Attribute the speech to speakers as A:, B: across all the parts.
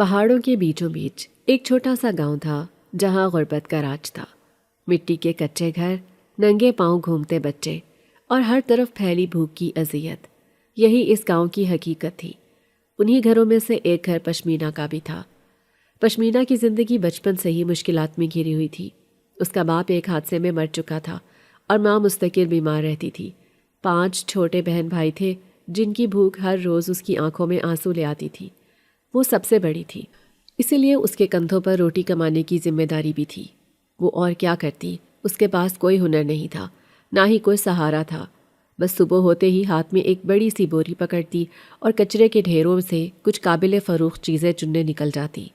A: پہاڑوں کے بیچوں بیچ ایک چھوٹا سا گاؤں تھا جہاں غربت کا راج تھا۔ مٹی کے کچے گھر، ننگے پاؤں گھومتے بچے اور ہر طرف پھیلی بھوک کی اذیت، یہی اس گاؤں کی حقیقت تھی۔ انہی گھروں میں سے ایک گھر پشمینہ کا بھی تھا۔ پشمینہ کی زندگی بچپن سے ہی مشکلات میں گھری ہوئی تھی۔ اس کا باپ ایک حادثے میں مر چکا تھا اور ماں مستقل بیمار رہتی تھی۔ 5 چھوٹے بہن بھائی تھے جن کی بھوک ہر روز اس کی آنکھوں میں آنسو لے آتی تھی۔ وہ سب سے بڑی تھی، اسی لیے اس کے کندھوں پر روٹی کمانے کی ذمہ داری بھی تھی۔ وہ اور کیا کرتی؟ اس کے پاس کوئی ہنر نہیں تھا، نہ ہی کوئی سہارا تھا۔ بس صبح ہوتے ہی ہاتھ میں ایک بڑی سی بوری پکڑتی اور کچرے کے ڈھیروں سے کچھ قابل فروخت چیزیں چننے نکل جاتی۔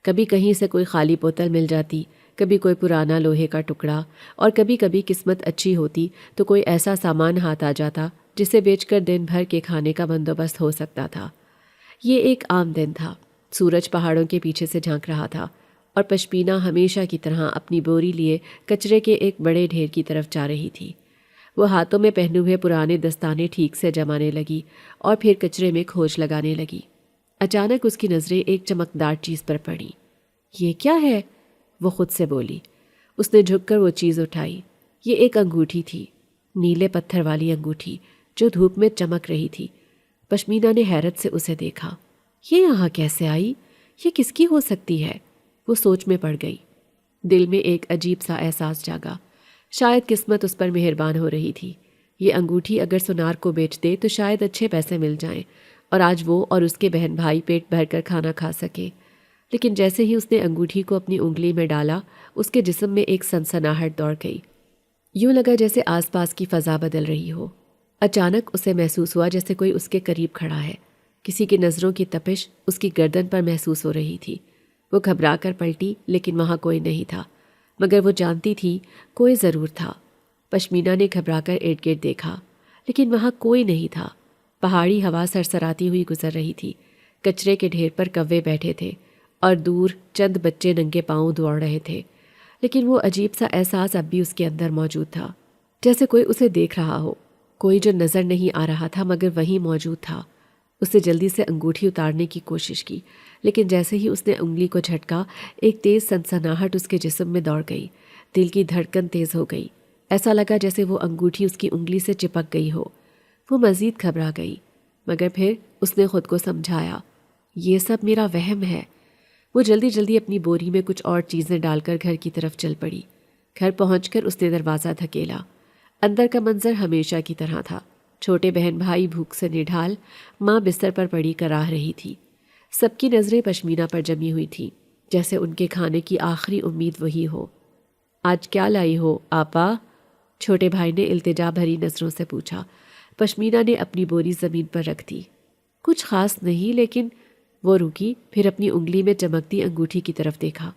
A: کبھی کہیں سے کوئی خالی بوتل مل جاتی، کبھی کوئی پرانا لوہے کا ٹکڑا، اور کبھی کبھی قسمت اچھی ہوتی تو کوئی ایسا سامان ہاتھ آ جاتا جسے بیچ کر دن بھر کے کھانے کا بندوبست ہو سکتا تھا۔ یہ ایک عام دن تھا۔ سورج پہاڑوں کے پیچھے سے جھانک رہا تھا اور پشمینہ ہمیشہ کی طرح اپنی بوری لیے کچرے کے ایک بڑے ڈھیر کی طرف جا رہی تھی۔ وہ ہاتھوں میں پہنے ہوئے پرانے دستانے ٹھیک سے جمانے لگی اور پھر کچرے میں کھوج لگانے لگی۔ اچانک اس کی نظریں ایک چمکدار چیز پر پڑیں۔ یہ کیا ہے؟ وہ خود سے بولی۔ اس نے جھک کر وہ چیز اٹھائی۔ یہ ایک انگوٹھی تھی، نیلے پتھر والی انگوٹھی جو دھوپ میں چمک رہی تھی۔ پشمینہ نے حیرت سے اسے دیکھا۔ یہ یہاں کیسے آئی؟ یہ کس کی ہو سکتی ہے؟ وہ سوچ میں پڑ گئی۔ دل میں ایک عجیب سا احساس جاگا۔ شاید قسمت اس پر مہربان ہو رہی تھی۔ یہ انگوٹھی اگر سونار کو بیچ دے تو شاید اچھے پیسے مل جائیں اور آج وہ اور اس کے بہن بھائی پیٹ بھر کر کھانا کھا سکے۔ لیکن جیسے ہی اس نے انگوٹھی کو اپنی انگلی میں ڈالا، اس کے جسم میں ایک سنسناہٹ دوڑ گئی۔ یوں لگا جیسے آس پاس کی فضا بدل رہی ہو۔ اچانک اسے محسوس ہوا جیسے کوئی اس کے قریب کھڑا ہے۔ کسی کی نظروں کی تپش اس کی گردن پر محسوس ہو رہی تھی۔ وہ گھبرا کر پلٹی، لیکن وہاں کوئی نہیں تھا، مگر وہ جانتی تھی کوئی ضرور تھا۔ پشمینہ نے گھبرا کر ارد گرد دیکھا، لیکن وہاں کوئی نہیں تھا۔ پہاڑی ہوا سرسراتی ہوئی گزر رہی تھی۔ کچرے کے ڈھیر پر کوے بیٹھے تھے اور دور چند بچے ننگے پاؤں دوڑ رہے تھے، لیکن وہ عجیب سا احساس اب بھی اس کے اندر موجود تھا، جیسے کوئی اسے دیکھ رہا ہو، کوئی جو نظر نہیں آ رہا تھا مگر وہیں موجود تھا۔ اس نے جلدی سے انگوٹھی اتارنے کی کوشش کی، لیکن جیسے ہی اس نے انگلی کو جھٹکا، ایک تیز سنسناہٹ اس کے جسم میں دوڑ گئی۔ دل کی دھڑکن تیز ہو گئی۔ ایسا لگا جیسے وہ انگوٹھی اس کی انگلی سے چپک گئی ہو۔ وہ مزید گھبرا گئی، مگر پھر اس نے خود کو سمجھایا، یہ سب میرا وہم ہے۔ وہ جلدی جلدی اپنی بوری میں کچھ اور چیزیں ڈال کر گھر کی طرف چل پڑی۔ گھر پہنچ کر اس نے دروازہ دھکیلا۔ اندر کا منظر ہمیشہ کی طرح تھا۔ چھوٹے بہن بھائی بھوک سے نڈھال، ماں بستر پر پڑی کراہ رہی تھی۔ سب کی نظریں پشمینہ پر جمی ہوئی تھیں، جیسے ان کے کھانے کی آخری امید وہی ہو۔ آج کیا لائی ہو آپا؟ چھوٹے بھائی نے التجا بھری نظروں سے پوچھا۔ پشمینہ نے اپنی بوری زمین پر رکھ دی۔ کچھ خاص نہیں، لیکن وہ رکی، پھر اپنی انگلی میں چمکتی انگوٹھی کی طرف دیکھا۔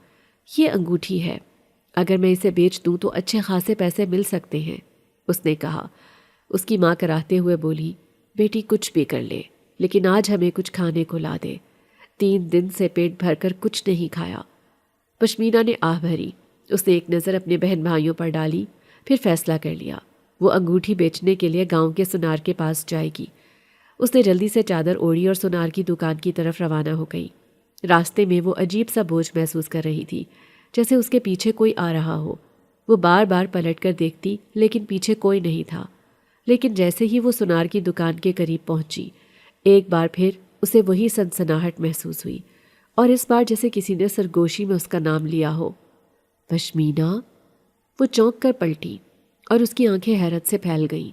A: یہ انگوٹھی ہے، اگر میں اسے بیچ دوں تو اچھے خاصے پیسے مل سکتے ہیں، اس نے کہا۔ اس کی ماں کراہتے ہوئے بولی، بیٹی کچھ بھی کر لے، لیکن آج ہمیں کچھ کھانے کو لا دے۔ 3 دن سے پیٹ بھر کر کچھ نہیں کھایا۔ پشمینہ نے آہ بھری۔ اس نے ایک نظر اپنے بہن بھائیوں پر ڈالی، پھر فیصلہ کر لیا، وہ انگوٹھی بیچنے کے لیے گاؤں کے سونار کے پاس جائے گی۔ اس نے جلدی سے چادر اوڑھی اور سونار کی دکان کی طرف روانہ ہو گئی۔ راستے میں وہ عجیب سا بوجھ محسوس کر رہی تھی، جیسے اس کے پیچھے کوئی آ رہا ہو۔ وہ بار بار پلٹ کر دیکھتی، لیکن پیچھے کوئی نہیں تھا۔ لیکن جیسے ہی وہ سونار کی دکان کے قریب پہنچی، ایک بار پھر اسے وہی سنسناہٹ محسوس ہوئی، اور اس بار جیسے کسی نے سرگوشی میں اس کا نام لیا ہو۔ پشمینہ؟ وہ چونک کر پلٹی اور اس کی آنکھیں حیرت سے پھیل گئیں۔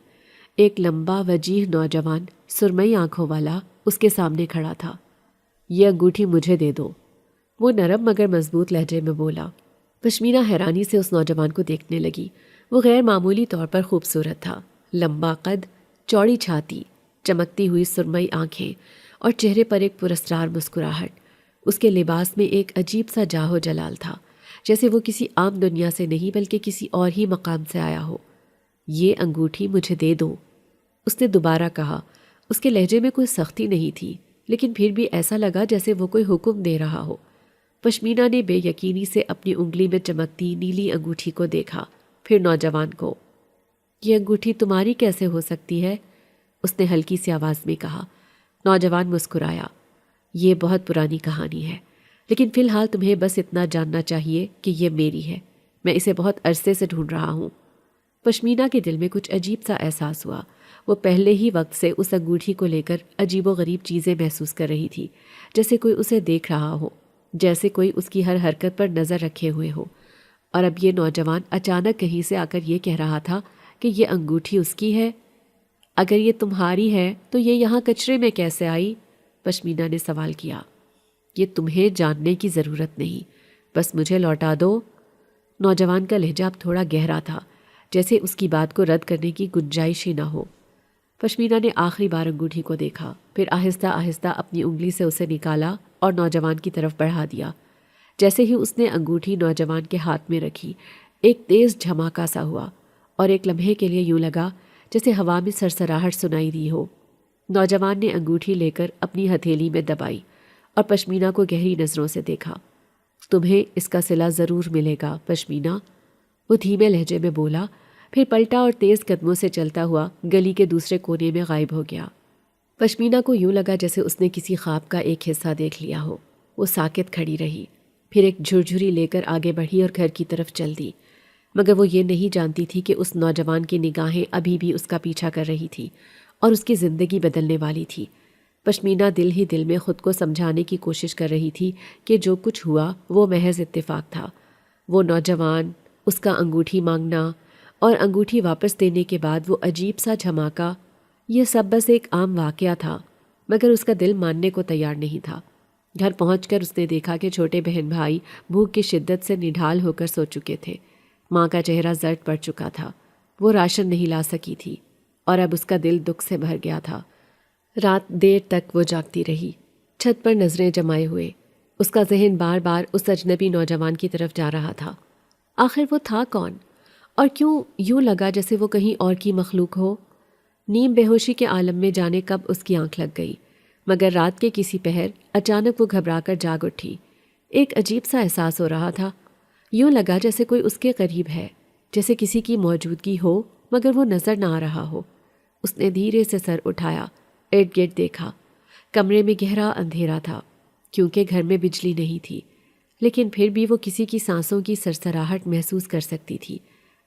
A: ایک لمبا وجیح نوجوان سرمئی آنکھوں والا اس کے سامنے کھڑا تھا۔ یہ انگوٹھی مجھے دے دو، وہ نرم مگر مضبوط لہجے میں بولا۔ پشمینہ حیرانی سے اس نوجوان کو دیکھنے لگی۔ وہ غیر معمولی طور پر خوبصورت تھا۔ لمبا قد، چوڑی چھاتی، چمکتی ہوئی سرمئی آنکھیں اور چہرے پر ایک پراسرار مسکراہٹ۔ اس کے لباس میں ایک عجیب سا جاہ و جلال تھا، جیسے وہ کسی عام دنیا سے نہیں بلکہ کسی اور ہی مقام سے آیا ہو۔ یہ انگوٹھی مجھے دے دو، اس نے دوبارہ کہا۔ اس کے لہجے میں کوئی سختی نہیں تھی، لیکن پھر بھی ایسا لگا جیسے وہ کوئی حکم دے رہا ہو۔ پشمینہ نے بے یقینی سے اپنی انگلی میں چمکتی نیلی انگوٹھی کو دیکھا، پھر نوجوان کو۔ یہ انگوٹھی تمہاری کیسے ہو سکتی ہے؟ اس نے ہلکی سی آواز میں کہا۔ نوجوان مسکرایا۔ یہ بہت پرانی کہانی ہے۔ لیکن فی الحال تمہیں بس اتنا جاننا چاہیے کہ یہ میری ہے، میں اسے بہت عرصے سے ڈھونڈ رہا ہوں۔ پشمینہ کے دل میں کچھ عجیب سا احساس ہوا۔ وہ پہلے ہی وقت سے اس انگوٹھی کو لے کر عجیب و غریب چیزیں محسوس کر رہی تھی، جیسے کوئی اسے دیکھ رہا ہو، جیسے کوئی اس کی ہر حرکت پر نظر رکھے ہوئے ہو۔ اور اب یہ نوجوان اچانک کہیں سے آ کر یہ کہہ رہا تھا کہ یہ انگوٹھی اس کی ہے۔ اگر یہ تمہاری ہے تو یہ یہاں کچرے میں کیسے آئی؟ پشمینہ نے سوال کیا۔ یہ تمہیں جاننے کی ضرورت نہیں، بس مجھے لوٹا دو۔ نوجوان کا لہجہ اب تھوڑا گہرا تھا، جیسے اس کی بات کو رد کرنے کی گنجائش ہی نہ ہو۔ پشمینہ نے آخری بار انگوٹھی کو دیکھا، پھر آہستہ آہستہ اپنی انگلی سے اسے نکالا اور نوجوان کی طرف بڑھا دیا۔ جیسے ہی اس نے انگوٹھی نوجوان کے ہاتھ میں رکھی، ایک تیز جھماکا سا ہوا اور ایک لمحے کے لیے یوں لگا جیسے ہوا میں سرسراہٹ سنائی دی ہو۔ نوجوان نے انگوٹھی لے کر اپنی ہتھیلی میں دبائی اور پشمینہ کو گہری نظروں سے دیکھا۔ تمہیں اس کا صلہ ضرور ملے گا پشمینہ، وہ دھیمے لہجے میں بولا، پھر پلٹا اور تیز قدموں سے چلتا ہوا گلی کے دوسرے کونے میں غائب ہو گیا۔ پشمینہ کو یوں لگا جیسے اس نے کسی خواب کا ایک حصہ دیکھ لیا ہو۔ وہ ساکت کھڑی رہی، پھر ایک جھرجھری لے کر آگے بڑھی اور گھر کی طرف چل دی، مگر وہ یہ نہیں جانتی تھی کہ اس نوجوان کی نگاہیں ابھی بھی اس کا پیچھا کر رہی تھی اور اس کی زندگی بدلنے والی تھی۔ پشمینہ دل ہی دل میں خود کو سمجھانے کی کوشش کر رہی تھی کہ جو کچھ ہوا وہ محض اتفاق تھا۔ وہ نوجوان، اس کا انگوٹھی مانگنا اور انگوٹھی واپس دینے کے بعد وہ عجیب سا دھماکا، یہ سب بس ایک عام واقعہ تھا، مگر اس کا دل ماننے کو تیار نہیں تھا۔ گھر پہنچ کر اس نے دیکھا کہ چھوٹے بہن بھائی بھوک کی شدت سے نڈھال ہو کر سو چکے تھے۔ ماں کا چہرہ زرد پڑ چکا تھا، وہ راشن نہیں لا سکی تھی اور اب اس کا دل دکھ سے بھر گیا تھا۔ رات دیر تک وہ جاگتی رہی، چھت پر نظریں جمائے ہوئے۔ اس کا ذہن بار بار اس اجنبی نوجوان کی طرف جا رہا تھا۔ آخر وہ تھا کون؟ اور کیوں یوں لگا جیسے وہ کہیں اور کی مخلوق ہو؟ نیم بے ہوشی کے عالم میں جانے کب اس کی آنکھ لگ گئی، مگر رات کے کسی پہر اچانک وہ گھبرا کر جاگ اٹھی۔ ایک عجیب سا احساس ہو رہا تھا، یوں لگا جیسے کوئی اس کے قریب ہے، جیسے کسی کی موجودگی ہو مگر وہ نظر نہ آ رہا ہو۔ اس نے دھیرے سے سر اٹھایا، ارد گرد دیکھا۔ کمرے میں گہرا اندھیرا تھا کیونکہ گھر میں بجلی نہیں تھی، لیکن پھر بھی وہ کسی کی سانسوں کی سرسراہٹ محسوس کر سکتی تھی۔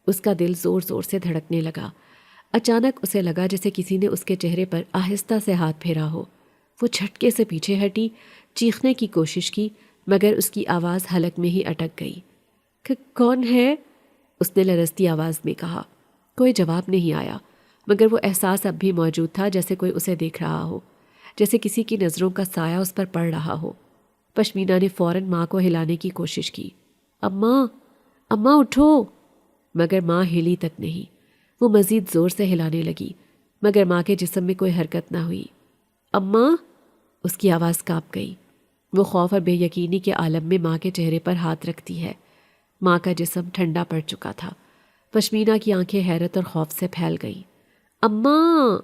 A: اس کا دل زور زور سے دھڑکنے لگا۔ اچانک اسے لگا جیسے کسی نے اس کے چہرے پر آہستہ سے ہاتھ پھیرا ہو۔ وہ جھٹکے سے پیچھے ہٹی، چیخنے کی کوشش کی، مگر اس کی آواز حلق میں ہی اٹک گئی۔ کون ہے؟ اس نے لرزتی آواز میں کہا۔ کوئی جواب نہیں آیا، مگر وہ احساس اب بھی موجود تھا جیسے کوئی اسے دیکھ رہا ہو، جیسے کسی کی نظروں کا سایہ اس پر پڑ رہا ہو۔ پشمینہ نے فوراً ماں کو ہلانے کی کوشش کی۔ اماں، اماں اٹھو! مگر ماں ہلی تک نہیں۔ وہ مزید زور سے ہلانے لگی، مگر ماں کے جسم میں کوئی حرکت نہ ہوئی۔ اماں! اس کی آواز کانپ گئی۔ وہ خوف اور بے یقینی کے عالم میں ماں کے چہرے پر ہاتھ رکھتی ہے۔ ماں کا جسم ٹھنڈا پڑ چکا تھا۔ پشمینہ کی آنکھیں حیرت اور خوف سے پھیل گئیں۔ اماں!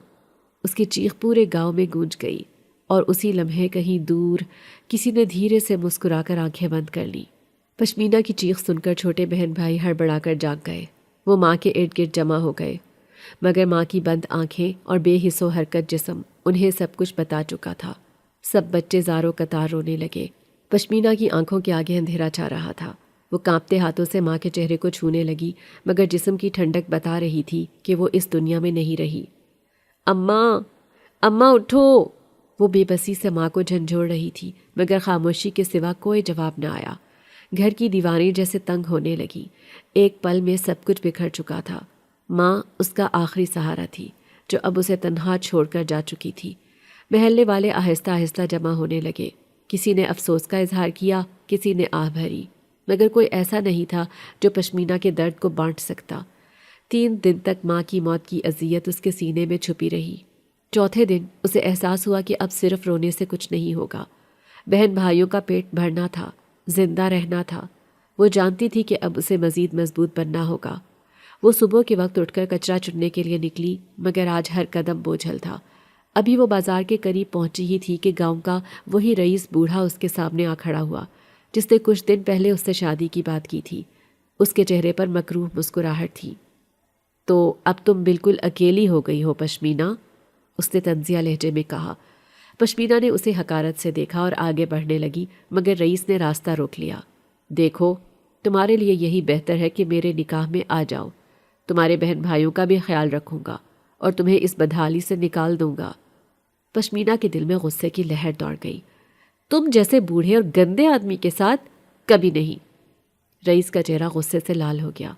A: اس کی چیخ پورے گاؤں میں گونج گئی، اور اسی لمحے کہیں دور کسی نے دھیرے سے مسکرا کر آنکھیں بند کر لیں۔ پشمینہ کی چیخ سن کر چھوٹے بہن بھائی ہڑبڑا کر جاگ گئے۔ وہ ماں کے ارد گرد جمع ہو گئے، مگر ماں کی بند آنکھیں اور بے حس و حرکت جسم انہیں سب کچھ بتا چکا تھا۔ سب بچے زاروں قطار رونے لگے۔ پشمینہ کی آنکھوں کے آگے اندھیرا چھا رہا تھا۔ وہ کانپتے ہاتھوں سے ماں کے چہرے کو چھونے لگی، مگر جسم کی ٹھنڈک بتا رہی تھی کہ وہ اس دنیا میں نہیں رہی۔ اماں! اماں اٹھو! وہ بے بسی سے ماں کو جھنجھوڑ رہی تھی، مگر خاموشی کے سوا کوئی جواب نہ آیا۔ گھر کی دیواریں جیسے تنگ ہونے لگیں۔ ایک پل میں سب کچھ بکھر چکا تھا۔ ماں اس کا آخری سہارا تھی، جو اب اسے تنہا چھوڑ کر جا چکی تھی۔ محلے والے آہستہ آہستہ جمع ہونے لگے۔ کسی نے افسوس کا اظہار کیا، کسی نے آہ بھری، مگر کوئی ایسا نہیں تھا جو پشمینہ کے درد کو بانٹ سکتا۔ 3 دن تک ماں کی موت کی اذیت اس کے سینے میں چھپی رہی۔ چوتھے دن اسے احساس ہوا کہ اب صرف رونے سے کچھ نہیں ہوگا۔ بہن بھائیوں کا پیٹ بھرنا تھا، زندہ رہنا تھا۔ وہ جانتی تھی کہ اب اسے مزید مضبوط بننا ہوگا۔ وہ صبح کے وقت اٹھ کر کچرا چننے کے لیے نکلی، مگر آج ہر قدم بوجھل تھا۔ ابھی وہ بازار کے قریب پہنچی ہی تھی کہ گاؤں کا وہی رئیس بوڑھا اس کے سامنے آ کھڑا ہوا، جس نے کچھ دن پہلے اس سے شادی کی بات کی تھی۔ اس کے چہرے پر مکروہ مسکراہٹ تھی۔ تو اب تم بالکل اکیلی ہو گئی ہو پشمینہ، اس نے طنزیہ لہجے میں کہا۔ پشمینہ نے اسے حقارت سے دیکھا اور آگے بڑھنے لگی، مگر رئیس نے راستہ روک لیا۔ دیکھو، تمہارے لیے یہی بہتر ہے کہ میرے نکاح میں آ جاؤ۔ تمہارے بہن بھائیوں کا بھی خیال رکھوں گا اور تمہیں اس بدحالی سے نکال دوں گا۔ پشمینہ کے دل میں غصے کی لہر دوڑ گئی۔ تم جیسے بوڑھے اور گندے آدمی کے ساتھ کبھی نہیں۔ رئیس کا چہرہ غصے سے لال ہو گیا۔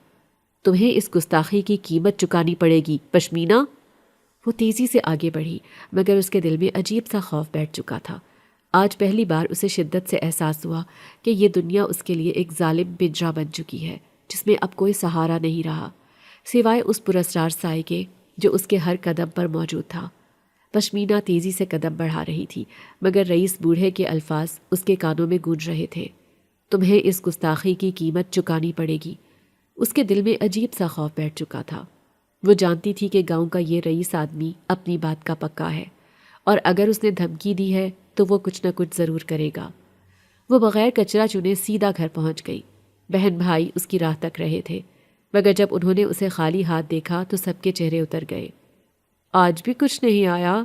A: تمہیں اس گستاخی کی قیمت چکانی پڑے گی پشمینہ۔ وہ تیزی سے آگے بڑھی، مگر اس کے دل میں عجیب سا خوف بیٹھ چکا تھا۔ آج پہلی بار اسے شدت سے احساس ہوا کہ یہ دنیا اس کے لیے ایک ظالم پنجرہ بن چکی ہے، جس میں اب کوئی سہارا نہیں رہا سوائے اس پراسرار سائے کے جو اس کے ہر قدم پر موجود تھا۔ پشمینہ تیزی سے قدم بڑھا رہی تھی، مگر رئیس بوڑھے کے الفاظ اس کے کانوں میں گونج رہے تھے۔ تمہیں اس گستاخی کی قیمت چکانی پڑے گی۔ اس کے دل میں عجیب سا خوف بیٹھ چکا تھا۔ وہ جانتی تھی کہ گاؤں کا یہ رئیس آدمی اپنی بات کا پکا ہے، اور اگر اس نے دھمکی دی ہے تو وہ کچھ نہ کچھ ضرور کرے گا۔ وہ بغیر کچرا چنے سیدھا گھر پہنچ گئی۔ بہن بھائی اس کی راہ تک رہے تھے، مگر جب انہوں نے اسے خالی ہاتھ دیکھا تو سب کے چہرے اتر گئے۔ آج بھی کچھ نہیں آیا؟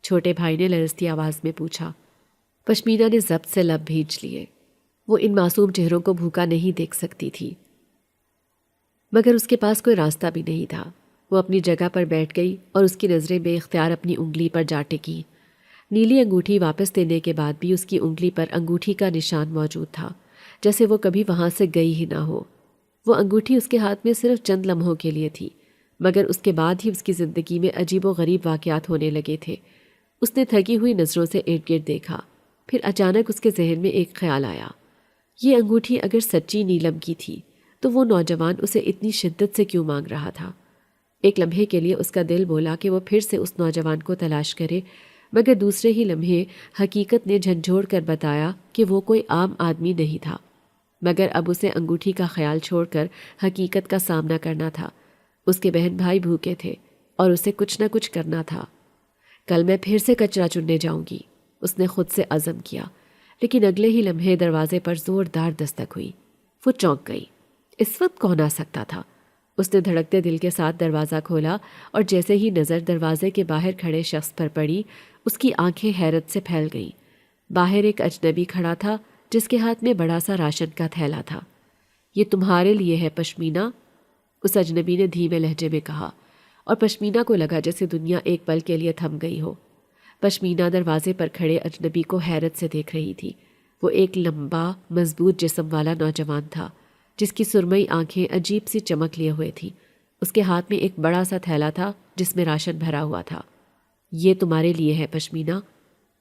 A: چھوٹے بھائی نے لرزتی آواز میں پوچھا۔ پشمینہ نے ضبط سے لب بھیج لیے۔ وہ ان معصوم چہروں کو بھوکا نہیں دیکھ سکتی تھی، مگر اس کے پاس کوئی راستہ بھی نہیں تھا۔ وہ اپنی جگہ پر بیٹھ گئی اور اس کی نظریں بے اختیار اپنی انگلی پر جا ٹکیں۔ نیلی انگوٹھی واپس دینے کے بعد بھی اس کی انگلی پر انگوٹھی کا نشان موجود تھا، جیسے وہ کبھی وہاں سے گئی ہی نہ ہو۔ وہ انگوٹھی اس کے ہاتھ میں صرف چند لمحوں کے لیے تھی، مگر اس کے بعد ہی اس کی زندگی میں عجیب و غریب واقعات ہونے لگے تھے۔ اس نے تھکی ہوئی نظروں سے ارد گرد دیکھا، پھر اچانک اس کے ذہن میں ایک خیال آیا۔ یہ انگوٹھی اگر سچی نیلم کی تھی تو وہ نوجوان اسے اتنی شدت سے کیوں مانگ رہا تھا؟ ایک لمحے کے لیے اس کا دل بولا کہ وہ پھر سے اس نوجوان کو تلاش کرے، مگر دوسرے ہی لمحے حقیقت نے جھنجھوڑ کر بتایا کہ وہ کوئی عام آدمی نہیں تھا۔ مگر اب اسے انگوٹھی کا خیال چھوڑ کر حقیقت کا سامنا کرنا تھا۔ اس کے بہن بھائی بھوکے تھے اور اسے کچھ نہ کچھ کرنا تھا۔ کل میں پھر سے کچرا چننے جاؤں گی، اس نے خود سے عزم کیا، لیکن اگلے ہی لمحے دروازے پر زوردار دستک ہوئی۔ وہ چونک گئی۔ اس وقت کون آ سکتا تھا؟ اس نے دھڑکتے دل کے ساتھ دروازہ کھولا اور جیسے ہی نظر دروازے کے باہر کھڑے شخص پر پڑی، اس کی آنکھیں حیرت سے پھیل گئیں۔ باہر ایک اجنبی کھڑا تھا جس کے ہاتھ میں بڑا سا راشن کا تھیلا تھا۔ یہ تمہارے لیے ہے پشمینہ، اس اجنبی نے دھیمے لہجے میں کہا، اور پشمینہ کو لگا جیسے دنیا ایک پل کے لیے تھم گئی ہو۔ پشمینہ دروازے پر کھڑے اجنبی کو حیرت سے دیکھ رہی تھی۔ وہ ایک لمبا مضبوط جسم والا نوجوان تھا جس کی سرمئی آنکھیں عجیب سی چمک لیے ہوئے تھیں۔ اس کے ہاتھ میں ایک بڑا سا تھیلا تھا جس میں راشن بھرا ہوا تھا۔ یہ تمہارے لیے ہے پشمینہ،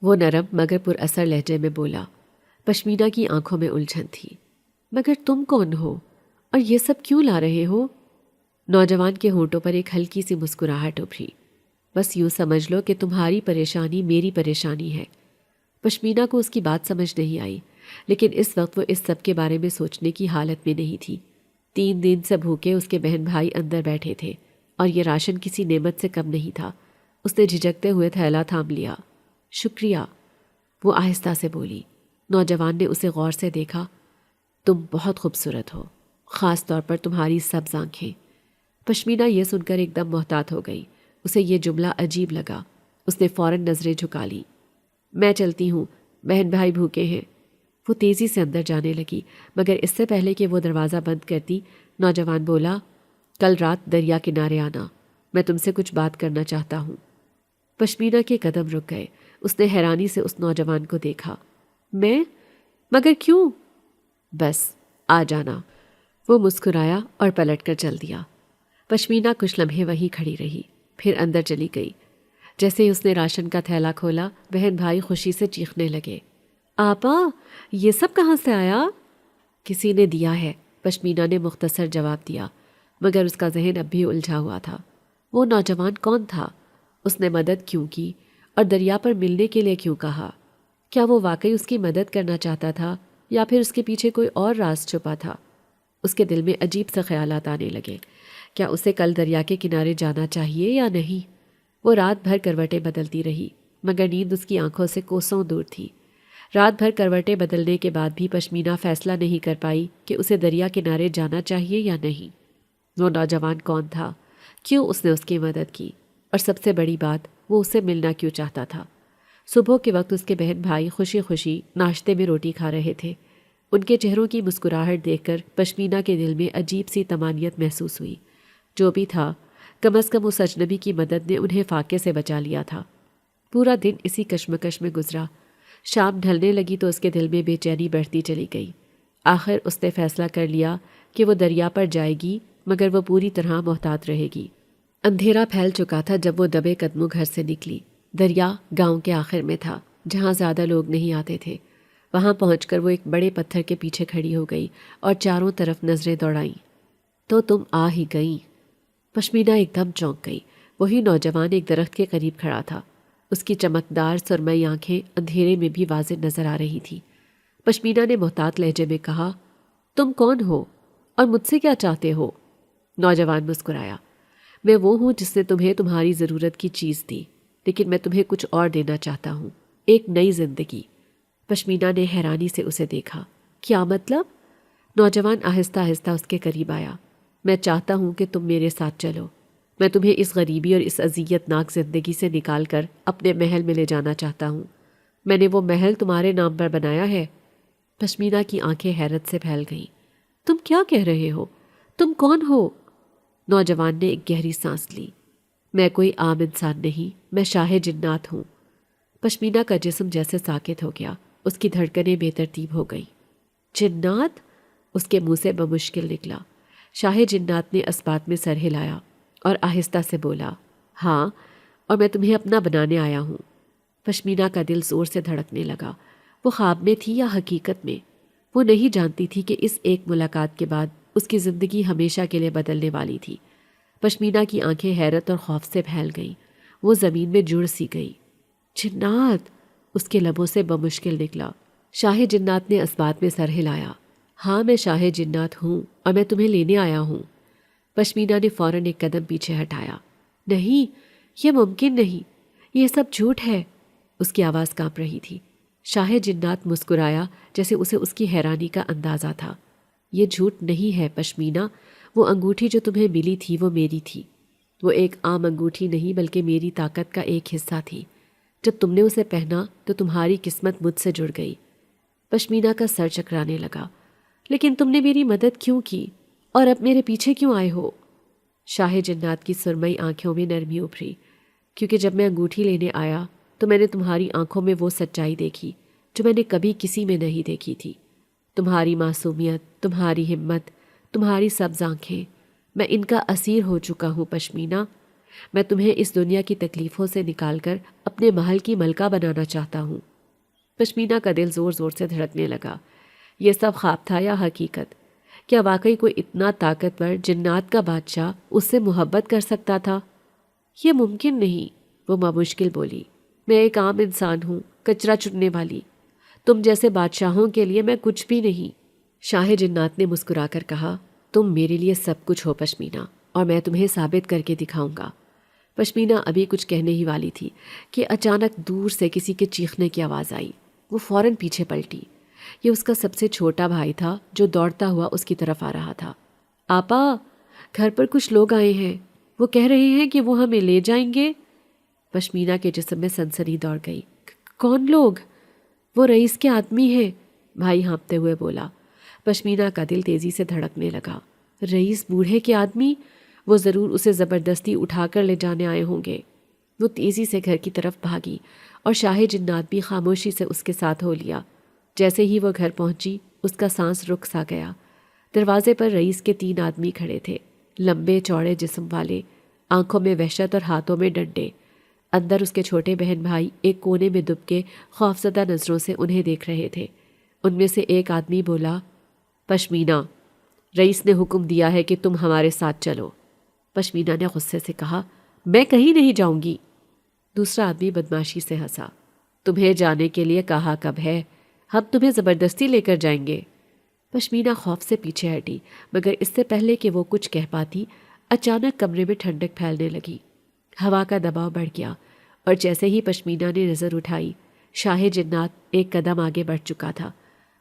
A: وہ نرم مگر پر اثر لہجے میں بولا۔ پشمینہ کی آنکھوں میں الجھن تھی۔ مگر تم کون ہو اور یہ سب کیوں لا رہے ہو؟ نوجوان کے ہونٹوں پر ایک ہلکی سی مسکراہٹ ابھری۔ بس یوں سمجھ لو کہ تمہاری پریشانی میری پریشانی ہے۔ پشمینہ کو اس کی بات سمجھ نہیں آئی، لیکن اس وقت وہ اس سب کے بارے میں سوچنے کی حالت میں نہیں تھی۔ 3 دن سے بھوکے اس کے بہن بھائی اندر بیٹھے تھے اور یہ راشن کسی نعمت سے کم نہیں تھا۔ اس نے جھجکتے ہوئے تھیلا تھام لیا۔ شکریہ، وہ آہستہ سے بولی۔ نوجوان نے اسے غور سے دیکھا۔ تم بہت خوبصورت ہو، خاص طور پر تمہاری سبز آنکھیں۔ پشمینہ یہ سن کر ایک دم محتاط ہو گئی۔ اسے یہ جملہ عجیب لگا۔ اس نے فوراً نظریں جھکا لی۔ میں چلتی ہوں، بہن بھائی بھوکے ہیں۔ وہ تیزی سے اندر جانے لگی، مگر اس سے پہلے کہ وہ دروازہ بند کرتی، نوجوان بولا، کل رات دریا کنارے آنا، میں تم سے کچھ بات کرنا چاہتا ہوں۔ پشمینہ کے قدم رک گئے۔ اس نے حیرانی سے اس نوجوان کو دیکھا۔ میں؟ مگر کیوں؟ بس آ جانا۔ وہ مسکرایا اور پلٹ کر چل دیا۔ پشمینہ کچھ لمحے وہیں کھڑی رہی، پھر اندر چلی گئی۔ جیسے ہی اس نے راشن کا تھیلا کھولا، بہن بھائی خوشی سے چیخنے لگے۔ آپا، یہ سب کہاں سے آیا؟ کسی نے دیا ہے، پشمینہ نے مختصر جواب دیا، مگر اس کا ذہن اب بھی الجھا ہوا تھا۔ وہ نوجوان کون تھا؟ اس نے مدد کیوں کی اور دریا پر ملنے کے لیے کیوں کہا؟ کیا وہ واقعی اس کی مدد کرنا چاہتا تھا یا پھر اس کے پیچھے کوئی اور راز چھپا تھا؟ اس کے دل میں عجیب سے خیالات آنے لگے۔ کیا اسے کل دریا کے کنارے جانا چاہیے یا نہیں؟ وہ رات بھر کروٹیں بدلتی رہی، مگر نیند اس کی آنکھوں سے کوسوں دور تھی۔ رات بھر کروٹیں بدلنے کے بعد بھی پشمینہ فیصلہ نہیں کر پائی کہ اسے دریا کنارے جانا چاہیے یا نہیں۔ وہ نوجوان کون تھا؟ کیوں اس نے اس کی مدد کی؟ اور سب سے بڑی بات، وہ اسے ملنا کیوں چاہتا تھا؟ صبح کے وقت اس کے بہن بھائی خوشی خوشی ناشتے میں روٹی کھا رہے تھے۔ ان کے چہروں کی مسکراہٹ دیکھ کر پشمینہ کے دل میں عجیب سی طمانینت محسوس ہوئی۔ جو بھی تھا، کم از کم اس اجنبی کی مدد نے انہیں فاقے سے بچا لیا تھا۔ پورا دن اسی کشمکش میں گزرا۔ شام ڈھلنے لگی تو اس کے دل میں بے چینی بڑھتی چلی گئی۔ آخر اس نے فیصلہ کر لیا کہ وہ دریا پر جائے گی، مگر وہ پوری طرح محتاط رہے گی۔ اندھیرا پھیل چکا تھا جب وہ دبے قدموں گھر سے نکلی۔ دریا گاؤں کے آخر میں تھا، جہاں زیادہ لوگ نہیں آتے تھے۔ وہاں پہنچ کر وہ ایک بڑے پتھر کے پیچھے کھڑی ہو گئی اور چاروں طرف نظریں دوڑائیں۔ تو تم آ ہی گئیں۔ پشمینہ ایک دم چونک گئی۔ وہی نوجوان ایک درخت کے قریب کھڑا تھا۔ اس کی چمکدار سرمئی آنکھیں اندھیرے میں بھی واضح نظر آ رہی تھیں۔ پشمینہ نے محتاط لہجے میں کہا، تم کون ہو اور مجھ سے کیا چاہتے ہو؟ نوجوان مسکرایا، میں وہ ہوں جس نے تمہیں تمہاری ضرورت کی چیز دی، لیکن میں تمہیں کچھ اور دینا چاہتا ہوں، ایک نئی زندگی۔ پشمینہ نے حیرانی سے اسے دیکھا۔ کیا مطلب؟ نوجوان آہستہ آہستہ اس کے قریب آیا۔ میں چاہتا ہوں کہ تم میرے ساتھ چلو۔ میں تمہیں اس غریبی اور اس اذیت ناک زندگی سے نکال کر اپنے محل میں لے جانا چاہتا ہوں۔ میں نے وہ محل تمہارے نام پر بنایا ہے۔ پشمینہ کی آنکھیں حیرت سے پھیل گئیں۔ تم کیا کہہ رہے ہو؟ تم کون ہو؟ نوجوان نے ایک گہری سانس لی۔ میں کوئی عام انسان نہیں، میں شاہ جنات ہوں۔ پشمینہ کا جسم جیسے ساکت ہو گیا، اس کی دھڑکنیں بے ترتیب ہو گئیں۔ جنات؟ اس کے منہ سے بمشکل نکلا۔ شاہ جنات نے اسبات میں سر ہلایا اور آہستہ سے بولا، ہاں، اور میں تمہیں اپنا بنانے آیا ہوں۔ پشمینہ کا دل زور سے دھڑکنے لگا۔ وہ خواب میں تھی یا حقیقت میں؟ وہ نہیں جانتی تھی کہ اس ایک ملاقات کے بعد اس کی زندگی ہمیشہ کے لیے بدلنے والی تھی۔ پشمینہ کی آنکھیں حیرت اور خوف سے پھیل گئیں۔ وہ زمین میں جڑ سی گئی۔ جنات! اس کے لبوں سے بمشکل نکلا۔ شاہ جنات نے اسبات میں سر ہلایا۔ ہاں، میں شاہ جنات ہوں اور میں تمہیں لینے آیا ہوں۔ پشمینہ نے فوراً ایک قدم پیچھے ہٹایا۔ نہیں، یہ ممکن نہیں، یہ سب جھوٹ ہے۔ اس کی آواز کانپ رہی تھی۔ شاہ جنات مسکرایا جیسے اسے اس کی حیرانی کا اندازہ تھا۔ یہ جھوٹ نہیں ہے پشمینہ، وہ انگوٹھی جو تمہیں ملی تھی وہ میری تھی۔ وہ ایک عام انگوٹھی نہیں بلکہ میری طاقت کا ایک حصہ تھی۔ جب تم نے اسے پہنا تو تمہاری قسمت مجھ سے جڑ گئی۔ پشمینہ کا سر چکرانے لگا۔ لیکن تم نے میری مدد کیوں کی اور اب میرے پیچھے کیوں آئے ہو؟ شاہ جنات کی سرمئی آنکھوں میں نرمی ابھری۔ کیونکہ جب میں انگوٹھی لینے آیا تو میں نے تمہاری آنکھوں میں وہ سچائی دیکھی جو میں نے کبھی کسی میں نہیں دیکھی تھی۔ تمہاری معصومیت، تمہاری ہمت، تمہاری سبز آنکھیں، میں ان کا اسیر ہو چکا ہوں پشمینہ۔ میں تمہیں اس دنیا کی تکلیفوں سے نکال کر اپنے محل کی ملکہ بنانا چاہتا ہوں۔ پشمینہ کا دل زور زور سے دھڑکنے لگا۔ یہ سب خواب تھا یا حقیقت؟ کیا واقعی کوئی اتنا طاقتور جنات کا بادشاہ اس سے محبت کر سکتا تھا؟ یہ ممکن نہیں، وہ بمشکل بولی۔ میں ایک عام انسان ہوں، کچرا چننے والی۔ تم جیسے بادشاہوں کے لیے میں کچھ بھی نہیں۔ شاہ جنات نے مسکرا کر کہا، تم میرے لیے سب کچھ ہو پشمینہ، اور میں تمہیں ثابت کر کے دکھاؤں گا۔ پشمینہ ابھی کچھ کہنے ہی والی تھی کہ اچانک دور سے کسی کے چیخنے کی آواز آئی۔ وہ فوراً پیچھے پلٹی۔ یہ اس کا سب سے چھوٹا بھائی تھا جو دوڑتا ہوا اس کی طرف آ رہا تھا۔ آپا، گھر پر کچھ لوگ آئے ہیں، وہ کہہ رہے ہیں کہ وہ ہمیں لے جائیں گے۔ پشمینہ کے جسم میں سنسنی دوڑ گئی۔ کون لوگ؟ وہ رئیس کے آدمی ہیں، بھائی ہانپتے ہوئے بولا۔ پشمینہ کا دل تیزی سے دھڑکنے لگا۔ رئیس بوڑھے کے آدمی؟ وہ ضرور اسے زبردستی اٹھا کر لے جانے آئے ہوں گے۔ وہ تیزی سے گھر کی طرف بھاگی اور شاہ جنات بھی خاموشی سے اس کے ساتھ ہو لیا۔ جیسے ہی وہ گھر پہنچی، اس کا سانس رک سا گیا۔ دروازے پر رئیس کے 3 آدمی کھڑے تھے، لمبے چوڑے جسم والے، آنکھوں میں وحشت اور ہاتھوں میں ڈنڈے۔ اندر اس کے چھوٹے بہن بھائی ایک کونے میں دب کے خوفزدہ نظروں سے انہیں دیکھ رہے تھے۔ ان میں سے ایک آدمی بولا، پشمینہ، رئیس نے حکم دیا ہے کہ تم ہمارے ساتھ چلو۔ پشمینہ نے غصے سے کہا، میں کہیں نہیں جاؤں گی۔ دوسرا آدمی بدماشی سے ہنسا، تمہیں جانے کے لیے کہا کب ہے؟ ہم تمہیں زبردستی لے کر جائیں گے۔ پشمینہ خوف سے پیچھے ہٹی، مگر اس سے پہلے کہ وہ کچھ کہہ پاتی، اچانک کمرے میں ٹھنڈک پھیلنے لگی۔ ہوا کا دباؤ بڑھ گیا اور جیسے ہی پشمینہ نے نظر اٹھائی، شاہ جنات ایک قدم آگے بڑھ چکا تھا۔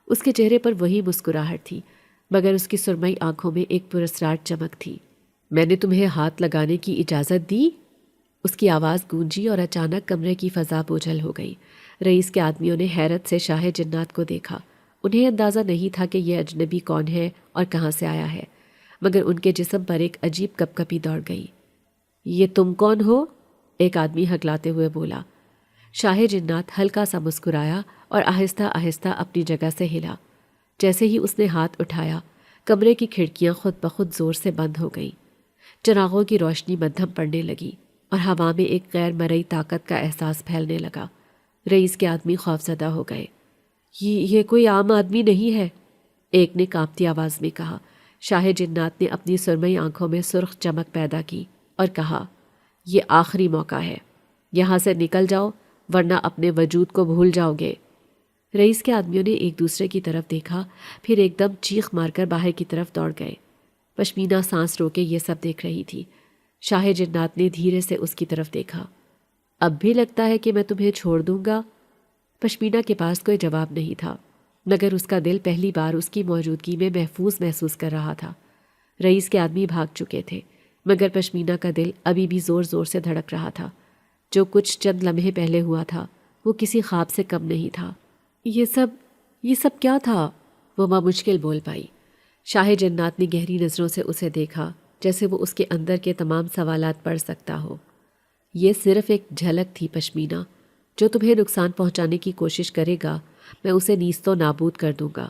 A: اس کے چہرے پر وہی مسکراہٹ تھی، مگر اس کی سرمئی آنکھوں میں ایک پراسرار چمک تھی۔ میں نے تمہیں ہاتھ لگانے کی اجازت دی؟ اس کی آواز گونجی اور اچانک کمرے کی فضا بوجھل ہو گئی۔ رئیس کے آدمیوں نے حیرت سے شاہ جنات کو دیکھا۔ انہیں اندازہ نہیں تھا کہ یہ اجنبی کون ہے اور کہاں سے آیا ہے، مگر ان کے جسم پر ایک عجیب کپکپی دوڑ گئی۔ یہ تم کون ہو؟ ایک آدمی ہکلاتے ہوئے بولا۔ شاہ جنات ہلکا سا مسکرایا اور آہستہ آہستہ اپنی جگہ سے ہلا۔ جیسے ہی اس نے ہاتھ اٹھایا، کمرے کی کھڑکیاں خود بخود زور سے بند ہو گئیں۔ چراغوں کی روشنی مدھم پڑنے لگی اور ہوا میں ایک غیر مرئی طاقت کا احساس پھیلنے لگا۔ رئیس کے آدمی خوفزدہ ہو گئے۔ یہ کوئی عام آدمی نہیں ہے، ایک نے کانپتی آواز میں کہا۔ شاہ جنات نے اپنی سرمئی آنکھوں میں سرخ چمک پیدا کی اور کہا، یہ آخری موقع ہے، یہاں سے نکل جاؤ ورنہ اپنے وجود کو بھول جاؤ گے۔ رئیس کے آدمیوں نے ایک دوسرے کی طرف دیکھا، پھر ایک دم چیخ مار کر باہر کی طرف دوڑ گئے۔ پشمینہ سانس روکے یہ سب دیکھ رہی تھی۔ شاہ جنات نے دھیرے سے اس کی طرف دیکھا۔ اب بھی لگتا ہے کہ میں تمہیں چھوڑ دوں گا؟ پشمینہ کے پاس کوئی جواب نہیں تھا، مگر اس کا دل پہلی بار اس کی موجودگی میں محسوس کر رہا تھا۔ رئیس کے آدمی بھاگ چکے تھے، مگر پشمینہ کا دل ابھی بھی زور زور سے دھڑک رہا تھا۔ جو کچھ چند لمحے پہلے ہوا تھا وہ کسی خواب سے کم نہیں تھا۔ یہ سب کیا تھا؟ وہ بمشکل بول پائی۔ شاہ جنات نے گہری نظروں سے اسے دیکھا، جیسے وہ اس کے اندر کے تمام سوالات پڑھ سکتا ہو۔ یہ صرف ایک جھلک تھی پشمینہ، جو تمہیں نقصان پہنچانے کی کوشش کرے گا میں اسے نیست و نابود کر دوں گا۔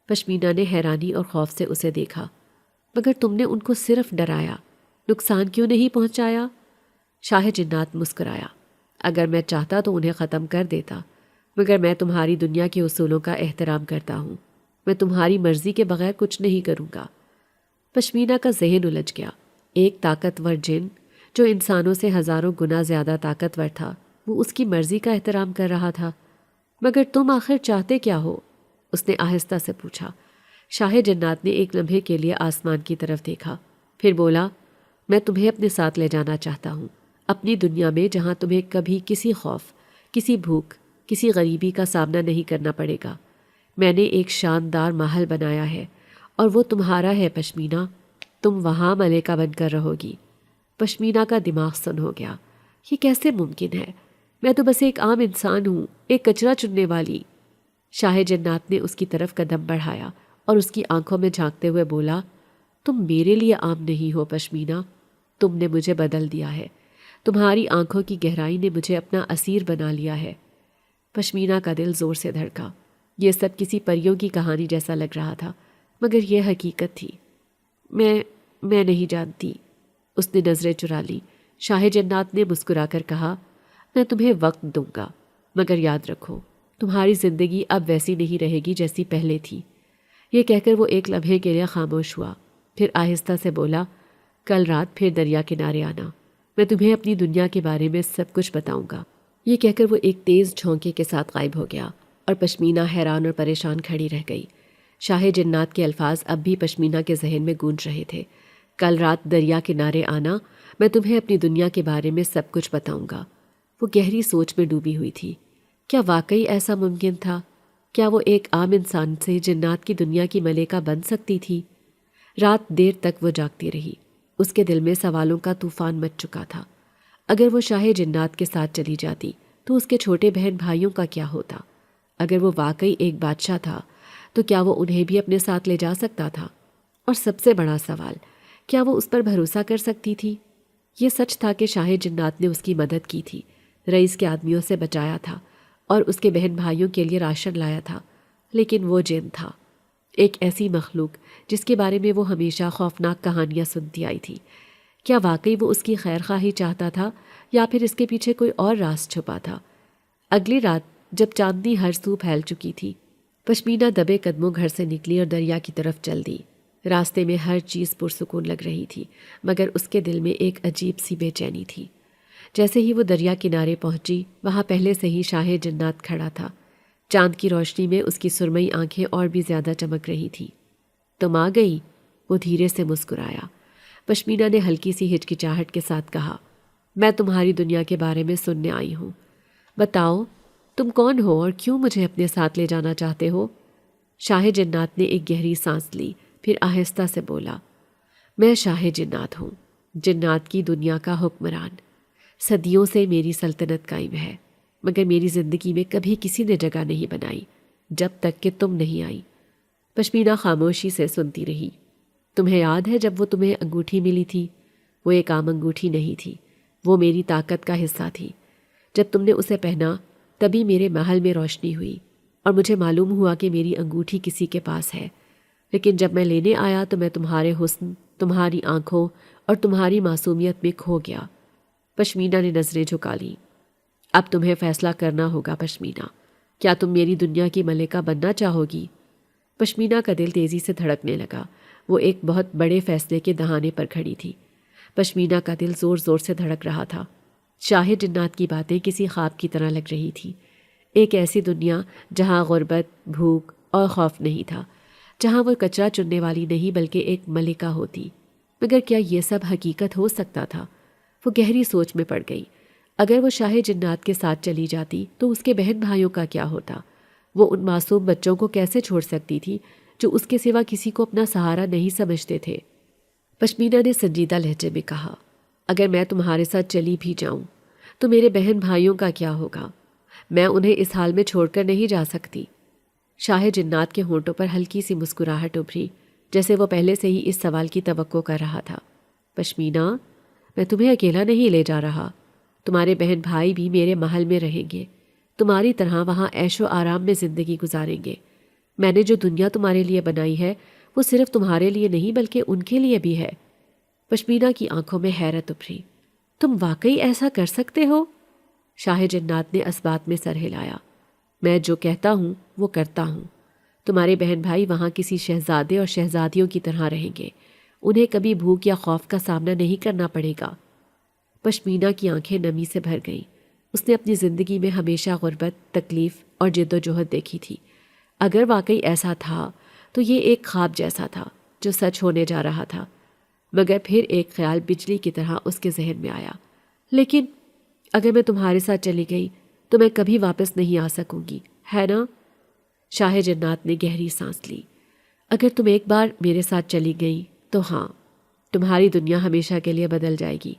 A: پشمینہ نے حیرانی اور خوف سے اسے دیکھا۔ مگر تم نے ان کو صرف ڈرایا، نقصان کیوں نہیں پہنچایا؟ شاہ جنات مسکرایا۔ اگر میں چاہتا تو انہیں ختم کر دیتا، مگر میں تمہاری دنیا کے اصولوں کا احترام کرتا ہوں، میں تمہاری مرضی کے بغیر کچھ نہیں کروں گا۔ پشمینہ کا ذہن الجھ گیا۔ ایک طاقتور جن جو انسانوں سے ہزاروں گنا زیادہ طاقتور تھا، وہ اس کی مرضی کا احترام کر رہا تھا۔ مگر تم آخر چاہتے کیا ہو؟ اس نے آہستہ سے پوچھا۔ شاہ جنات نے ایک لمحے کے لیے آسمان کی طرف دیکھا، پھر بولا، میں تمہیں اپنے ساتھ لے جانا چاہتا ہوں، اپنی دنیا میں جہاں تمہیں کبھی کسی خوف، کسی بھوک، کسی غریبی کا سامنا نہیں کرنا پڑے گا۔ میں نے ایک شاندار محل بنایا ہے اور وہ تمہارا ہے پشمینہ، تم وہاں ملکہ بن کر رہو گی۔ پشمینہ کا دماغ سن ہو گیا۔ یہ کیسے ممکن ہے؟ میں تو بس ایک عام انسان ہوں، ایک کچرا چننے والی۔ شاہ جنات نے اس کی طرف قدم بڑھایا اور اس کی آنکھوں میں جھانکتے ہوئے بولا، تم میرے لیے عام نہیں ہو پشمینہ، تم نے مجھے بدل دیا ہے، تمہاری آنکھوں کی گہرائی نے مجھے اپنا اسیر بنا لیا ہے۔ پشمینہ کا دل زور سے دھڑکا۔ یہ سب کسی پریوں کی کہانی جیسا لگ رہا تھا، مگر یہ حقیقت تھی۔ میں نہیں جانتی۔ اس نے نظریں چرا لی۔ شاہ جنات نے مسکرا کر کہا، میں تمہیں وقت دوں گا، مگر یاد رکھو تمہاری زندگی اب ویسی نہیں رہے گی جیسی پہلے تھی۔ یہ کہہ کر وہ ایک لمحے کے لیے خاموش ہوا، پھر آہستہ سے بولا، کل رات پھر دریا کنارے آنا، میں تمہیں اپنی دنیا کے بارے میں سب کچھ بتاؤں گا۔ یہ کہہ کر وہ ایک تیز جھونکے کے ساتھ غائب ہو گیا اور پشمینہ حیران اور پریشان کھڑی رہ گئی۔ شاہ جنات کے الفاظ اب بھی پشمینہ کے ذہن میں گونج رہے تھے۔ کل رات دریا کنارے آنا، میں تمہیں اپنی دنیا کے بارے میں سب کچھ بتاؤں گا۔ وہ گہری سوچ میں ڈوبی ہوئی تھی۔ کیا واقعی ایسا ممکن تھا؟ کیا وہ ایک عام انسان سے جنات کی دنیا کی ملکہ بن سکتی تھی؟ رات دیر تک وہ جاگتی رہی۔ اس کے دل میں سوالوں کا طوفان مچ چکا تھا۔ اگر وہ شاہ جنات کے ساتھ چلی جاتی تو اس کے چھوٹے بہن بھائیوں کا کیا ہوتا؟ اگر وہ واقعی ایک بادشاہ تھا تو کیا وہ انہیں بھی اپنے ساتھ لے جا سکتا تھا؟ اور سب سے بڑا سوال، کیا وہ اس پر بھروسہ کر سکتی تھی؟ یہ سچ تھا کہ شاہ جنات نے اس کی مدد کی تھی، رئیس کے آدمیوں سے بچایا تھا اور اس کے بہن بھائیوں کے لیے راشن لایا تھا، لیکن وہ جن تھا، ایک ایسی مخلوق جس کے بارے میں وہ ہمیشہ خوفناک کہانیاں سنتی آئی تھی۔ کیا واقعی وہ اس کی خیر خواہی چاہتا تھا یا پھر اس کے پیچھے کوئی اور راز چھپا تھا؟ اگلی رات جب چاندنی ہر سو پھیل چکی تھی، پشمینہ دبے قدموں گھر سے نکلی اور دریا کی طرف چل دی۔ راستے میں ہر چیز پرسکون لگ رہی تھی، مگر اس کے دل میں ایک عجیب سی بے چینی تھی۔ جیسے ہی وہ دریا کنارے پہنچی، وہاں پہلے سے ہی شاہ جنات کھڑا تھا۔ چاند کی روشنی میں اس کی سرمئی آنکھیں اور بھی زیادہ چمک رہی تھی۔ تم آ گئی؟ وہ دھیرے سے مسکرایا۔ پشمینہ نے ہلکی سی ہچکچاہٹ کے ساتھ کہا، میں تمہاری دنیا کے بارے میں سننے آئی ہوں۔ بتاؤ تم کون ہو اور کیوں مجھے اپنے ساتھ لے جانا چاہتے ہو؟ شاہ جنات نے ایک گہری سانس لی، پھر آہستہ سے بولا، میں شاہ جنات ہوں، جنات کی دنیا کا حکمران۔ صدیوں سے میری سلطنت قائم ہے۔ مگر میری زندگی میں کبھی کسی نے جگہ نہیں بنائی جب تک کہ تم نہیں آئی۔ پشمینہ خاموشی سے سنتی رہی۔ تمہیں یاد ہے جب وہ تمہیں انگوٹھی ملی تھی؟ وہ ایک عام انگوٹھی نہیں تھی، وہ میری طاقت کا حصہ تھی۔ جب تم نے اسے پہنا تبھی میرے محل میں روشنی ہوئی اور مجھے معلوم ہوا کہ میری انگوٹھی کسی کے پاس ہے، لیکن جب میں لینے آیا تو میں تمہارے حسن، تمہاری آنکھوں اور تمہاری معصومیت میں کھو گیا۔ پشمینہ نے نظریں جھکا لیں۔ اب تمہیں فیصلہ کرنا ہوگا پشمینہ، کیا تم میری دنیا کی ملکہ بننا چاہو گی؟ پشمینہ کا دل تیزی سے دھڑکنے لگا۔ وہ ایک بہت بڑے فیصلے کے دہانے پر کھڑی تھی۔ پشمینہ کا دل زور زور سے دھڑک رہا تھا۔ شاہ جنات کی باتیں کسی خواب کی طرح لگ رہی تھی۔ ایک ایسی دنیا جہاں غربت، بھوک اور خوف نہیں تھا، جہاں وہ کچرا چننے والی نہیں بلکہ ایک ملکہ ہوتی۔ مگر کیا یہ سب حقیقت ہو سکتا تھا؟ وہ گہری سوچ میں پڑ گئی۔ اگر وہ شاہ جنات کے ساتھ چلی جاتی تو اس کے بہن بھائیوں کا کیا ہوتا؟ وہ ان معصوم بچوں کو کیسے چھوڑ سکتی تھی جو اس کے سوا کسی کو اپنا سہارا نہیں سمجھتے تھے؟ پشمینہ نے سنجیدہ لہجے میں کہا، اگر میں تمہارے ساتھ چلی بھی جاؤں تو میرے بہن بھائیوں کا کیا ہوگا؟ میں انہیں اس حال میں چھوڑ کر نہیں جا سکتی۔ شاہ جنات کے ہونٹوں پر ہلکی سی مسکراہٹ ابھری، جیسے وہ پہلے سے ہی اس سوال کی توقع کر رہا تھا۔ پشمینہ، میں تمہیں اکیلا نہیں لے جا رہا، تمہارے بہن بھائی بھی میرے محل میں رہیں گے، تمہاری طرح وہاں عیش و آرام میں زندگی گزاریں گے۔ میں نے جو دنیا تمہارے لیے بنائی ہے وہ صرف تمہارے لیے نہیں بلکہ ان کے لیے بھی ہے۔ پشمینہ کی آنکھوں میں حیرت ابھری۔ تم واقعی ایسا کر سکتے ہو؟ شاہ جنات نے اسبات میں سر ہلایا۔ میں جو کہتا ہوں وہ کرتا ہوں۔ تمہارے بہن بھائی وہاں کسی شہزادے اور شہزادیوں کی طرح رہیں گے، انہیں کبھی بھوک یا خوف کا سامنا نہیں کرنا پڑے گا۔ پشمینہ کی آنکھیں نمی سے بھر گئیں۔ اس نے اپنی زندگی میں ہمیشہ غربت، تکلیف اور جد و جہد دیکھی تھی۔ اگر واقعی ایسا تھا تو یہ ایک خواب جیسا تھا جو سچ ہونے جا رہا تھا۔ مگر پھر ایک خیال بجلی کی طرح اس کے ذہن میں آیا، لیکن اگر میں تمہارے ساتھ چلی گئی تو میں کبھی واپس نہیں آ سکوں گی، ہے نا؟ شاہ جنات نے گہری سانس لی۔ اگر تم ایک بار میرے ساتھ چلی گئی تو ہاں، تمہاری دنیا ہمیشہ کے لیے بدل جائے گی۔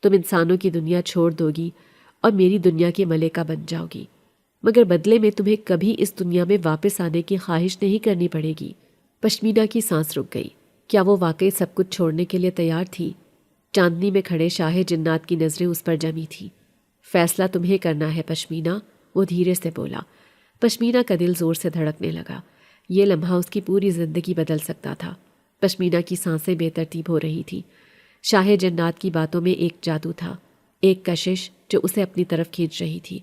A: تم انسانوں کی دنیا چھوڑ دو گی اور میری دنیا کی ملکہ بن جاؤ گی، مگر بدلے میں تمہیں کبھی اس دنیا میں واپس آنے کی خواہش نہیں کرنی پڑے گی۔ پشمینہ کی سانس رک گئی۔ کیا وہ واقعی سب کچھ چھوڑنے کے لیے تیار تھی؟ چاندنی میں کھڑے شاہ جنات کی نظریں اس پر جمی تھیں۔ فیصلہ تمہیں کرنا ہے پشمینہ، وہ دھیرے سے بولا۔ پشمینہ کا دل زور سے دھڑکنے لگا۔ یہ لمحہ اس کی پوری زندگی بدل سکتا تھا۔ پشمینہ کی سانسیں بے ترتیب ہو رہی تھیں۔ شاہ جنات کی باتوں میں ایک جادو تھا، ایک کشش جو اسے اپنی طرف کھینچ رہی تھی،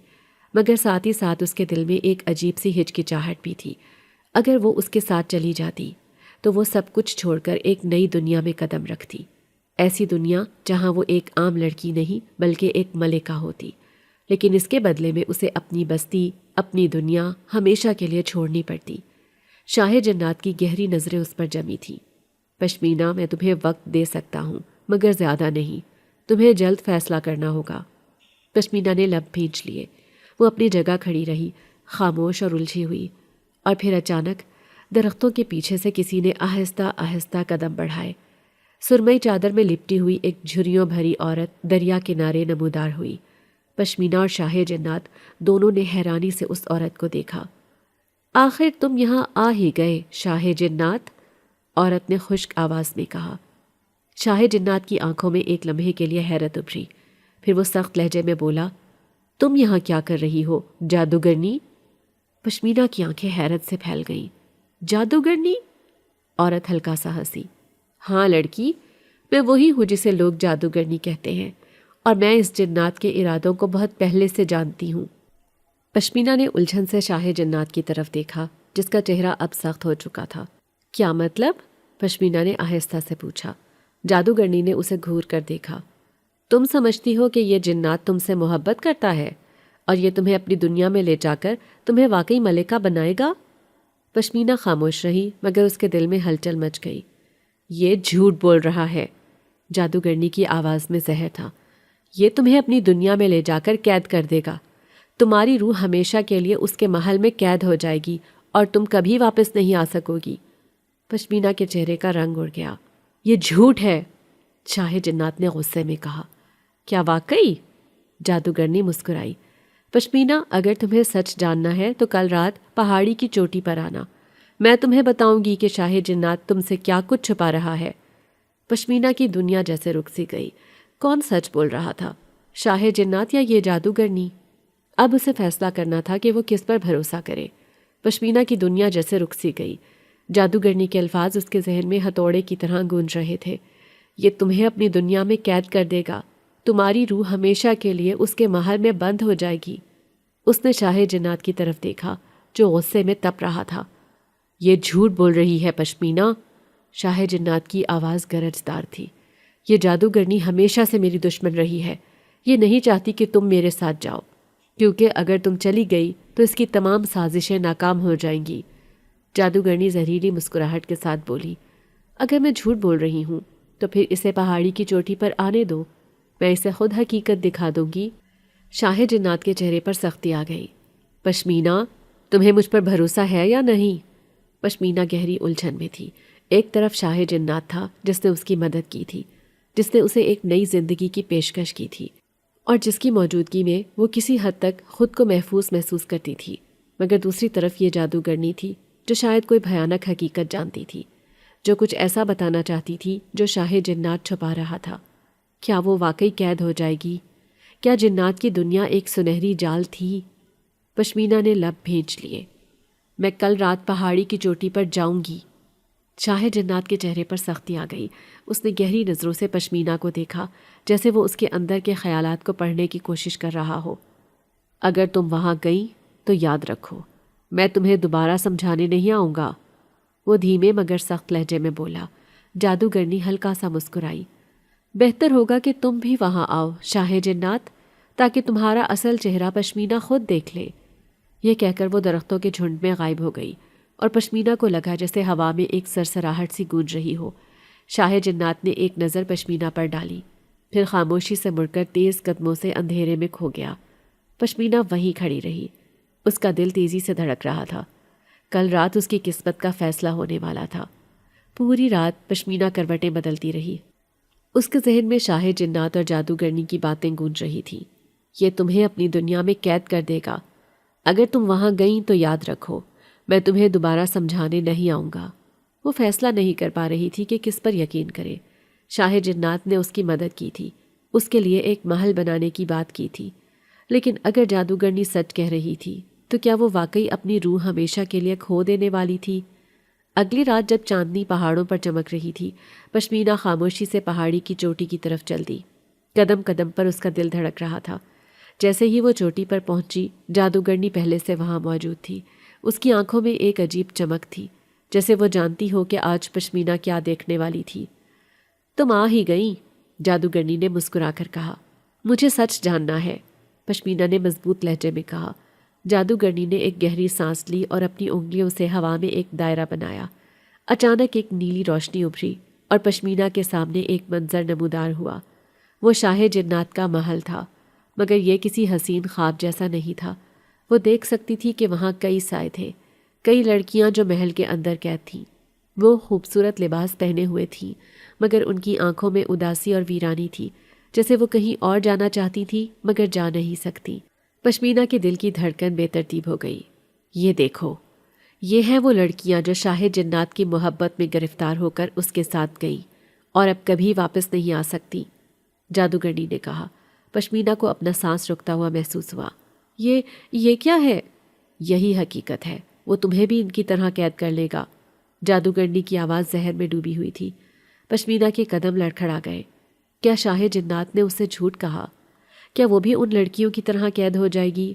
A: مگر ساتھ ہی ساتھ اس کے دل میں ایک عجیب سی ہچکچاہٹ بھی تھی۔ اگر وہ اس کے ساتھ چلی جاتی تو وہ سب کچھ چھوڑ کر ایک نئی دنیا میں قدم رکھتی، ایسی دنیا جہاں وہ ایک عام لڑکی نہیں بلکہ ایک ملکہ ہوتی۔ لیکن اس کے بدلے میں اسے اپنی بستی، اپنی دنیا ہمیشہ کے لیے چھوڑنی پڑتی۔ شاہ جنات کی گہری نظریں اس پر جمی تھیں۔ پشمینہ، میں تمہیں وقت دے سکتا ہوں مگر زیادہ نہیں، تمہیں جلد فیصلہ کرنا ہوگا۔ پشمینہ نے لب بھینچ لیے۔ وہ اپنی جگہ کھڑی رہی، خاموش اور الجھی ہوئی، اور پھر اچانک درختوں کے پیچھے سے کسی نے آہستہ آہستہ قدم بڑھائے۔ سرمئی چادر میں لپٹی ہوئی ایک جھریوں بھری عورت دریا کنارے نمودار ہوئی۔ پشمینہ اور شاہ جنات دونوں نے حیرانی سے اس عورت کو دیکھا۔ آخر تم یہاں آ ہی گئے شاہ جنات، عورت نے خشک آواز میں کہا۔ شاہ جنات کی آنکھوں میں ایک لمحے کے لیے حیرت ابھری، پھر وہ سخت لہجے میں بولا، تم یہاں کیا کر رہی ہو جادوگرنی؟ پشمینہ کی آنکھیں حیرت سے پھیل گئیں۔ جادوگرنی؟ عورت ہلکا سا ہنسی۔ ہاں لڑکی، میں وہی ہوں جسے لوگ جادوگرنی کہتے ہیں، اور میں اس جنات کے ارادوں کو بہت پہلے سے جانتی ہوں۔ پشمینہ نے الجھن سے شاہ جنات کی طرف دیکھا جس کا چہرہ اب سخت ہو چکا تھا۔ کیا مطلب؟ پشمینہ نے آہستہ سے پوچھا۔ جادوگرنی نے اسے گھور کر دیکھا۔ تم سمجھتی ہو کہ یہ جنات تم سے محبت کرتا ہے اور یہ تمہیں اپنی دنیا میں لے جا کر تمہیں واقعی ملکہ بنائے گا؟ پشمینہ خاموش رہی، مگر اس کے دل میں ہلچل مچ گئی۔ یہ جھوٹ بول رہا ہے، جادوگرنی کی آواز میں زہر تھا۔ یہ تمہیں اپنی دنیا میں لے جا کر قید کر دے گا، تمہاری روح ہمیشہ کے لیے اس کے محل میں قید ہو جائے گی اور تم کبھی واپس نہیں آ سکو گی۔ پشمینہ کے چہرے کا رنگ اڑ گیا۔ یہ جھوٹ ہے، شاہ جنات نے غصے میں کہا۔ کیا واقعی؟ جادوگرنی مسکرائی۔ پشمینہ اگر تمہیں سچ جاننا ہے تو کل رات پہاڑی کی چوٹی پر آنا، میں تمہیں بتاؤں گی کہ شاہ جنات تم سے کیا کچھ چھپا رہا ہے۔ پشمینہ کی دنیا جیسے رک سی گئی، کون سچ بول رہا تھا، شاہ جنات یا یہ جادوگرنی؟ اب اسے فیصلہ کرنا تھا کہ وہ کس پر بھروسہ کرے۔ پشمینہ کی دنیا جیسے رک سی گئی، جادوگرنی کے الفاظ اس کے ذہن میں ہتھوڑے کی طرح گونج رہے تھے۔ یہ تمہیں اپنی دنیا میں قید کر دے گا، تمہاری روح ہمیشہ کے لیے اس کے محل میں بند ہو جائے گی۔ اس نے شاہ جنات کی طرف دیکھا جو غصے میں تپ رہا تھا۔ یہ جھوٹ بول رہی ہے پشمینہ، شاہ جنات کی آواز گرجدار تھی۔ یہ جادوگرنی ہمیشہ سے میری دشمن رہی ہے، یہ نہیں چاہتی کہ تم میرے ساتھ جاؤ، کیونکہ اگر تم چلی گئی تو اس کی تمام سازشیں ناکام ہو جائیں گی۔ جادوگرنی زہریلی مسکراہٹ کے ساتھ بولی، اگر میں جھوٹ بول رہی ہوں تو پھر اسے پہاڑی کی چوٹی پر آنے دو، میں اسے خود حقیقت دکھا دوں گی۔ شاہ جنات کے چہرے پر سختی آ گئی۔ پشمینہ، تمہیں مجھ پر بھروسہ ہے یا نہیں؟ پشمینہ گہری الجھن میں تھی۔ ایک طرف شاہ جنات تھا جس نے اس کی مدد کی تھی، جس نے اسے ایک نئی زندگی کی پیشکش کی تھی اور جس کی موجودگی میں وہ کسی حد تک خود کو محفوظ محسوس کرتی تھی، مگر دوسری طرف یہ جادوگرنی تھی جو شاید کوئی بھیانک حقیقت جانتی تھی، جو کچھ ایسا بتانا چاہتی تھی جو شاہ جنات چھپا رہا تھا۔ کیا وہ واقعی قید ہو جائے گی؟ کیا جنات کی دنیا ایک سنہری جال تھی؟ پشمینہ نے لب بھینچ لیے۔ میں کل رات پہاڑی کی چوٹی پر جاؤں گی۔ شاہ جنات کے چہرے پر سختی آ گئی۔ اس نے گہری نظروں سے پشمینہ کو دیکھا، جیسے وہ اس کے اندر کے خیالات کو پڑھنے کی کوشش کر رہا ہو۔ اگر تم وہاں گئی تو یاد رکھو، میں تمہیں دوبارہ سمجھانے نہیں آؤں گا، وہ دھیمے مگر سخت لہجے میں بولا۔ جادوگرنی ہلکا سا مسکرائی۔ بہتر ہوگا کہ تم بھی وہاں آؤ شاہ جنات، تاکہ تمہارا اصل چہرہ پشمینہ خود دیکھ لے۔ یہ کہہ کر وہ درختوں کے جھنڈ میں غائب ہو گئی اور پشمینہ کو لگا جیسے ہوا میں ایک سرسراہٹ سی گونج رہی ہو۔ شاہ جنات نے ایک نظر پشمینہ پر ڈالی، پھر خاموشی سے مڑ کر تیز قدموں سے اندھیرے میں کھو گیا۔ پشمینہ وہیں کھڑی رہی۔ اس کا دل تیزی سے دھڑک رہا تھا۔ کل رات اس کی قسمت کا فیصلہ ہونے والا تھا۔ پوری رات پشمینہ کروٹیں بدلتی رہی۔ اس کے ذہن میں شاہ جنات اور جادوگرنی کی باتیں گونج رہی تھیں۔ یہ تمہیں اپنی دنیا میں قید کر دے گا، اگر تم وہاں گئیں تو یاد رکھو، میں تمہیں دوبارہ سمجھانے نہیں آؤں گا۔ وہ فیصلہ نہیں کر پا رہی تھی کہ کس پر یقین کرے۔ شاہ جنات نے اس کی مدد کی تھی، اس کے لیے ایک محل بنانے کی بات کی تھی، لیکن اگر جادوگرنی سچ کہہ رہی تھی تو کیا وہ واقعی اپنی روح ہمیشہ کے لیے کھو دینے والی تھی؟ اگلی رات جب چاندنی پہاڑوں پر چمک رہی تھی، پشمینہ خاموشی سے پہاڑی کی چوٹی کی طرف چل دی۔ قدم قدم پر اس کا دل دھڑک رہا تھا۔ جیسے ہی وہ چوٹی پر پہنچی، جادوگرنی پہلے سے وہاں موجود تھی۔ اس کی آنکھوں میں ایک عجیب چمک تھی، جیسے وہ جانتی ہو کہ آج پشمینہ کیا دیکھنے والی تھی۔ تم آ ہی گئیں، جادوگرنی نے مسکرا کر کہا۔ مجھے سچ جاننا ہے، پشمینہ نے مضبوط لہجے میں کہا۔ جادوگرنی نے ایک گہری سانس لی اور اپنی انگلیوں سے ہوا میں ایک دائرہ بنایا۔ اچانک ایک نیلی روشنی ابھری اور پشمینہ کے سامنے ایک منظر نمودار ہوا۔ وہ شاہ جنات کا محل تھا، مگر یہ کسی حسین خواب جیسا نہیں تھا۔ وہ دیکھ سکتی تھی کہ وہاں کئی سائے تھے، کئی لڑکیاں جو محل کے اندر قید تھیں۔ وہ خوبصورت لباس پہنے ہوئے تھیں، مگر ان کی آنکھوں میں اداسی اور ویرانی تھی، جیسے وہ کہیں اور جانا چاہتی تھی مگر جا نہیں سکتی۔ پشمینہ کے دل کی دھڑکن بے ترتیب ہو گئی۔ یہ دیکھو، یہ ہیں وہ لڑکیاں جو شاہ جنات کی محبت میں گرفتار ہو کر اس کے ساتھ گئیں اور اب کبھی واپس نہیں آ سکتی، جادوگرنی نے کہا۔ پشمینہ کو اپنا سانس رکتا ہوا محسوس ہوا۔ یہ کیا ہے؟ یہی حقیقت ہے، وہ تمہیں بھی ان کی طرح قید کر لے گا، جادوگرنی کی آواز زہر میں ڈوبی ہوئی تھی۔ پشمینہ کے قدم لڑکھڑا گئے۔ کیا شاہ جنات نے اس سے جھوٹ کہا؟ کیا وہ بھی ان لڑکیوں کی طرح قید ہو جائے گی؟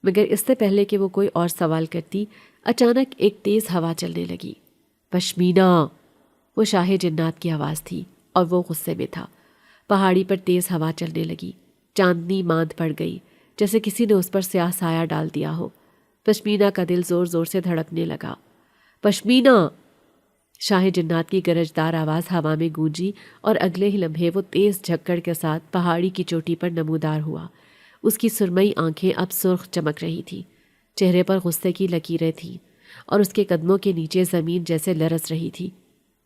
A: مگر اس سے پہلے کہ وہ کوئی اور سوال کرتی، اچانک ایک تیز ہوا چلنے لگی۔ پشمینہ، وہ شاہ جنات کی آواز تھی اور وہ غصے میں تھا۔ پہاڑی پر تیز ہوا چلنے لگی۔ چاندنی ماند پڑ گئی، جیسے کسی نے اس پر سیاہ سایہ ڈال دیا ہو۔ پشمینہ کا دل زور زور سے دھڑکنے لگا۔ پشمینہ، شاہ جنات کی گرجدار آواز ہوا میں گونجی اور اگلے ہی لمحے وہ تیز جھکڑ کے ساتھ پہاڑی کی چوٹی پر نمودار ہوا۔ اس کی سرمئی آنکھیں اب سرخ چمک رہی تھیں، چہرے پر غصے کی لکیریں تھیں اور اس کے قدموں کے نیچے زمین جیسے لرز رہی تھی۔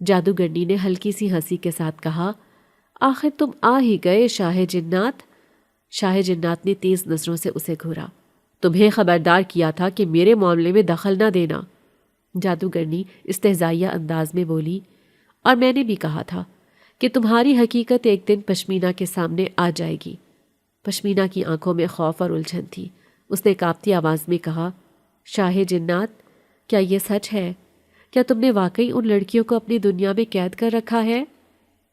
A: جادوگرنی نے ہلکی سی ہنسی کے ساتھ کہا، آخر تم آ ہی گئے شاہ جنات۔ شاہ جنات نے تیز نظروں سے اسے گھورا۔ تمہیں خبردار کیا تھا کہ میرے معاملے میں دخل نہ دینا، جادوگرنی استہزائیہ انداز میں بولی، اور میں نے بھی کہا تھا کہ تمہاری حقیقت ایک دن پشمینہ کے سامنے آ جائے گی۔ پشمینہ کی آنکھوں میں خوف اور الجھن تھی۔ اس نے کانپتی آواز میں کہا، شاہ جنات، کیا یہ سچ ہے؟ کیا تم نے واقعی ان لڑکیوں کو اپنی دنیا میں قید کر رکھا ہے؟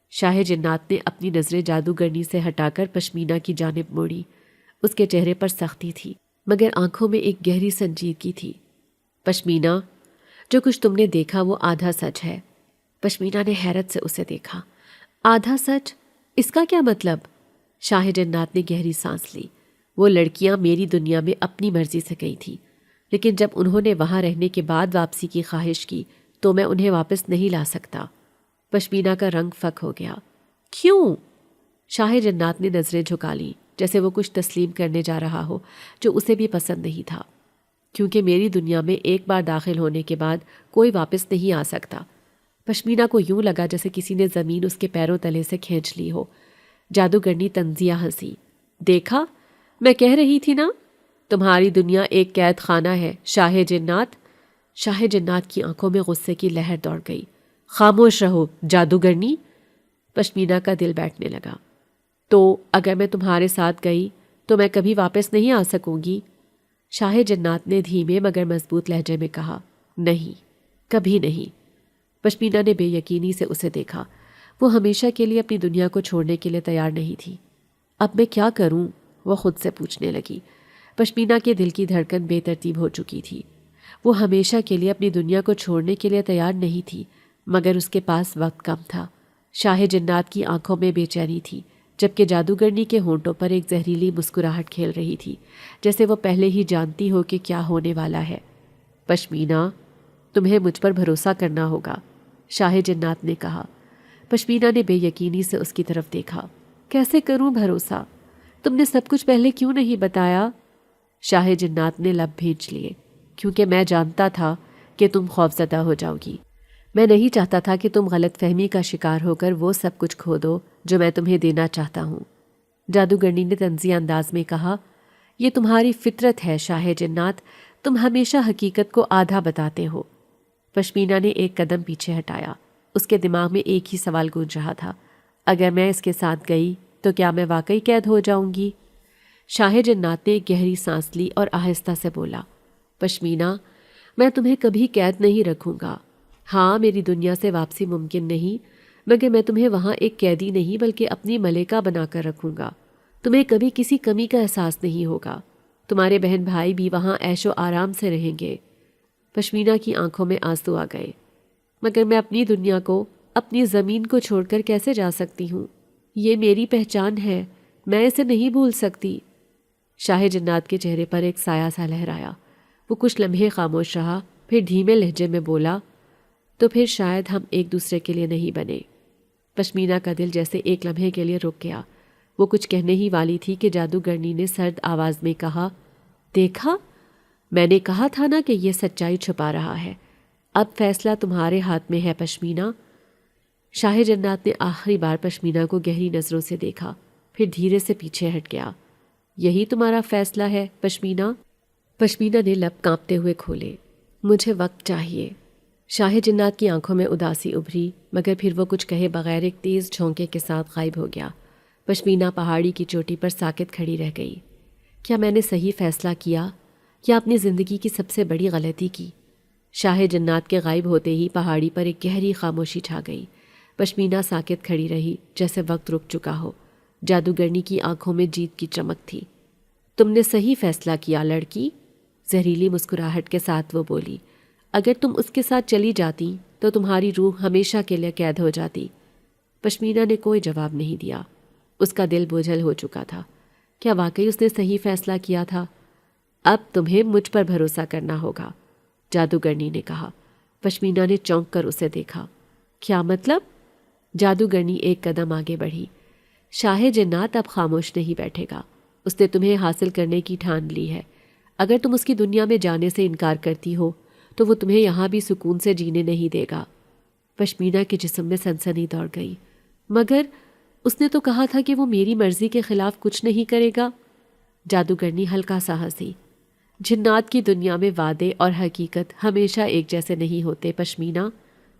A: شاہ جنات نے اپنی نظریں جادوگرنی سے ہٹا کر پشمینہ کی جانب موڑی۔ اس کے چہرے پر سختی تھی، مگر آنکھوں میں ایک گہری سنجیدگی تھی۔ پشمینہ، جو کچھ تم نے دیکھا وہ آدھا سچ ہے۔ پشمینہ نے حیرت سے اسے دیکھا۔ آدھا سچ؟ اس کا کیا مطلب؟ شاہ جنات نے گہری سانس لی۔ وہ لڑکیاں میری دنیا میں اپنی مرضی سے گئی تھیں، لیکن جب انہوں نے وہاں رہنے کے بعد واپسی کی خواہش کی تو میں انہیں واپس نہیں لا سکتا۔ پشمینہ کا رنگ فک ہو گیا۔ کیوں؟ شاہ جنات نے نظریں جھکا لیں، جیسے وہ کچھ تسلیم کرنے جا رہا ہو جو اسے بھی پسند نہیں تھا۔ کیونکہ میری دنیا میں ایک بار داخل ہونے کے بعد کوئی واپس نہیں آ سکتا۔ پشمینہ کو یوں لگا جیسے کسی نے زمین اس کے پیروں تلے سے کھینچ لی ہو۔ جادوگرنی طنزیہ ہنسی۔ دیکھا، میں کہہ رہی تھی نا، تمہاری دنیا ایک قید خانہ ہے شاہ جنات۔ شاہ جنات کی آنکھوں میں غصے کی لہر دوڑ گئی۔ خاموش رہو جادوگرنی۔ پشمینہ کا دل بیٹھنے لگا۔ تو اگر میں تمہارے ساتھ گئی تو میں کبھی واپس نہیں آ سکوں گی؟ شاہ جنات نے دھیمے مگر مضبوط لہجے میں کہا، نہیں، کبھی نہیں۔ پشمینہ نے بے یقینی سے اسے دیکھا۔ وہ ہمیشہ کے لیے اپنی دنیا کو چھوڑنے کے لیے تیار نہیں تھی۔ اب میں کیا کروں؟ وہ خود سے پوچھنے لگی۔ پشمینہ کے دل کی دھڑکن بے ترتیب ہو چکی تھی۔ وہ ہمیشہ کے لیے اپنی دنیا کو چھوڑنے کے لیے تیار نہیں تھی، مگر اس کے پاس وقت کم تھا۔ شاہ جنات کی آنکھوں میں بے چینی تھی، جبکہ جادوگرنی کے ہونٹوں پر ایک زہریلی مسکراہٹ کھیل رہی تھی، جیسے وہ پہلے ہی جانتی ہو کہ کیا ہونے والا ہے۔ پشمینہ، تمہیں مجھ پر بھروسہ کرنا ہوگا، شاہ جنات نے کہا۔ پشمینہ نے بے یقینی سے اس کی طرف دیکھا۔ کیسے کروں بھروسہ؟ تم نے سب کچھ پہلے کیوں نہیں بتایا؟ شاہ جنات نے لب بھینچ لیے۔ کیونکہ میں جانتا تھا کہ تم خوفزدہ ہو جاؤ گی۔ میں نہیں چاہتا تھا کہ تم غلط فہمی کا شکار ہو کر وہ سب کچھ کھو دو جو میں تمہیں دینا چاہتا ہوں۔ جادوگرنی نے طنزیہ انداز میں کہا، یہ تمہاری فطرت ہے شاہ جنات، تم ہمیشہ حقیقت کو آدھا بتاتے ہو۔ پشمینہ نے ایک قدم پیچھے ہٹایا۔ اس کے دماغ میں ایک ہی سوال گونج رہا تھا، اگر میں اس کے ساتھ گئی تو کیا میں واقعی قید ہو جاؤں گی؟ شاہ جنات نے ایک گہری سانس لی اور آہستہ سے بولا، پشمینہ، میں تمہیں کبھی قید نہیں رکھوں گا۔ ہاں، میری دنیا سے واپسی ممکن نہیں، مگر میں تمہیں وہاں ایک قیدی نہیں بلکہ اپنی ملکہ بنا کر رکھوں گا۔ تمہیں کبھی کسی کمی کا احساس نہیں ہوگا۔ تمہارے بہن بھائی بھی وہاں عیش و آرام سے رہیں گے۔ پشمینہ کی آنکھوں میں آنسو آ گئے۔ مگر میں اپنی دنیا کو، اپنی زمین کو چھوڑ کر کیسے جا سکتی ہوں؟ یہ میری پہچان ہے، میں اسے نہیں بھول سکتی۔ شاہ جنات کے چہرے پر ایک سایہ سا لہرایا۔ وہ کچھ لمحے خاموش رہا، پھر دھیمے لہجے میں بولا، تو پھر شاید ہم ایک دوسرے کے لیے نہیں بنے۔ پشمینہ کا دل جیسے ایک لمحے کے لیے رک گیا۔ وہ کچھ کہنے ہی والی تھی کہ جادوگرنی نے سرد آواز میں کہا، دیکھا، میں نے کہا تھا نا کہ یہ سچائی چھپا رہا ہے۔ اب فیصلہ تمہارے ہاتھ میں ہے پشمینہ۔ شاہ جنات نے آخری بار پشمینہ کو گہری نظروں سے دیکھا، پھر دھیرے سے پیچھے ہٹ گیا۔ یہی تمہارا فیصلہ ہے پشمینہ؟ پشمینہ نے لب کانپتے ہوئے کھولے۔ مجھے وقت چاہیے۔ شاہ جنات کی آنکھوں میں اداسی ابھری، مگر پھر وہ کچھ کہے بغیر ایک تیز جھونکے کے ساتھ غائب ہو گیا۔ پشمینہ پہاڑی کی چوٹی پر ساکت کھڑی رہ گئی۔ کیا میں نے صحیح فیصلہ کیا یا اپنی زندگی کی سب سے بڑی غلطی کی؟ شاہ جنات کے غائب ہوتے ہی پہاڑی پر ایک گہری خاموشی چھا گئی۔ پشمینہ ساکت کھڑی رہی جیسے وقت رک چکا ہو۔ جادوگرنی کی آنکھوں میں جیت کی چمک تھی۔ تم نے صحیح فیصلہ کیا لڑکی، زہریلی مسکراہٹ کے ساتھ وہ بولی۔ اگر تم اس کے ساتھ چلی جاتی تو تمہاری روح ہمیشہ کے لیے قید ہو جاتی۔ پشمینہ نے کوئی جواب نہیں دیا۔ اس کا دل بوجھل ہو چکا تھا۔ کیا واقعی اس نے صحیح فیصلہ کیا تھا؟ اب تمہیں مجھ پر بھروسہ کرنا ہوگا، جادوگرنی نے کہا۔ پشمینہ نے چونک کر اسے دیکھا۔ کیا مطلب؟ جادوگرنی ایک قدم آگے بڑھی۔ شاہ جنات اب خاموش نہیں بیٹھے گا۔ اس نے تمہیں حاصل کرنے کی ٹھان لی ہے۔ اگر تم اس کی دنیا میں جانے سے انکار کرتی ہو تو وہ تمہیں یہاں بھی سکون سے جینے نہیں دے گا۔ پشمینہ کے جسم میں سنسنی دوڑ گئی۔ مگر اس نے تو کہا تھا کہ وہ میری مرضی کے خلاف کچھ نہیں کرے گا۔ جادوگرنی ہلکا سا ہنسی۔ جنات کی دنیا میں وعدے اور حقیقت ہمیشہ ایک جیسے نہیں ہوتے پشمینہ،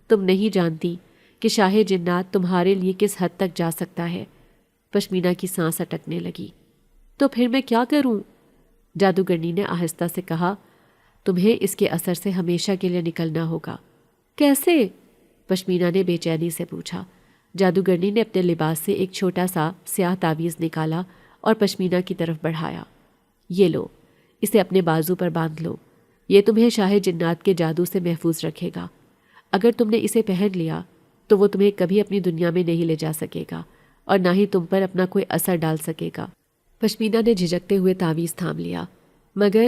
A: تم نہیں جانتی کہ شاہ جنات تمہارے لیے کس حد تک جا سکتا ہے۔ پشمینہ کی سانس اٹکنے لگی۔ تو پھر میں کیا کروں؟ جادوگرنی نے آہستہ سے کہا، تمہیں اس کے اثر سے ہمیشہ کے لیے نکلنا ہوگا۔ کیسے؟ پشمینہ نے بے چینی سے پوچھا۔ جادوگرنی نے اپنے لباس سے ایک چھوٹا سا سیاہ تعویذ نکالا اور پشمینہ کی طرف بڑھایا۔ یہ لو، اسے اپنے بازو پر باندھ لو، یہ تمہیں شاہ جنات کے جادو سے محفوظ رکھے گا۔ اگر تم نے اسے پہن لیا تو وہ تمہیں کبھی اپنی دنیا میں نہیں لے جا سکے گا اور نہ ہی تم پر اپنا کوئی اثر ڈال سکے گا۔ پشمینہ نے جھجکتے ہوئے تعویذ تھام لیا۔ مگر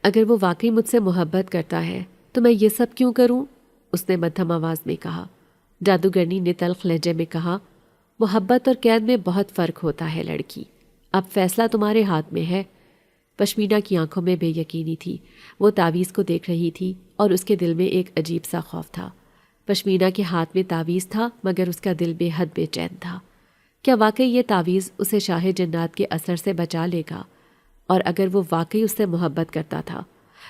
A: اگر وہ واقعی مجھ سے محبت کرتا ہے تو میں یہ سب کیوں کروں؟ اس نے مدھم آواز میں کہا۔ جادوگرنی نے تلخ لہجے میں کہا، محبت اور قید میں بہت فرق ہوتا ہے لڑکی، اب فیصلہ تمہارے ہاتھ میں ہے۔ پشمینہ کی آنکھوں میں بے یقینی تھی، وہ تعویذ کو دیکھ رہی تھی اور اس کے دل میں ایک عجیب سا خوف تھا۔ پشمینہ کے ہاتھ میں تعویذ تھا مگر اس کا دل بے حد بے چین تھا۔ کیا واقعی یہ تعویذ اسے شاہ جنات کے اثر سے بچا لے گا؟ اور اگر وہ واقعی اس سے محبت کرتا تھا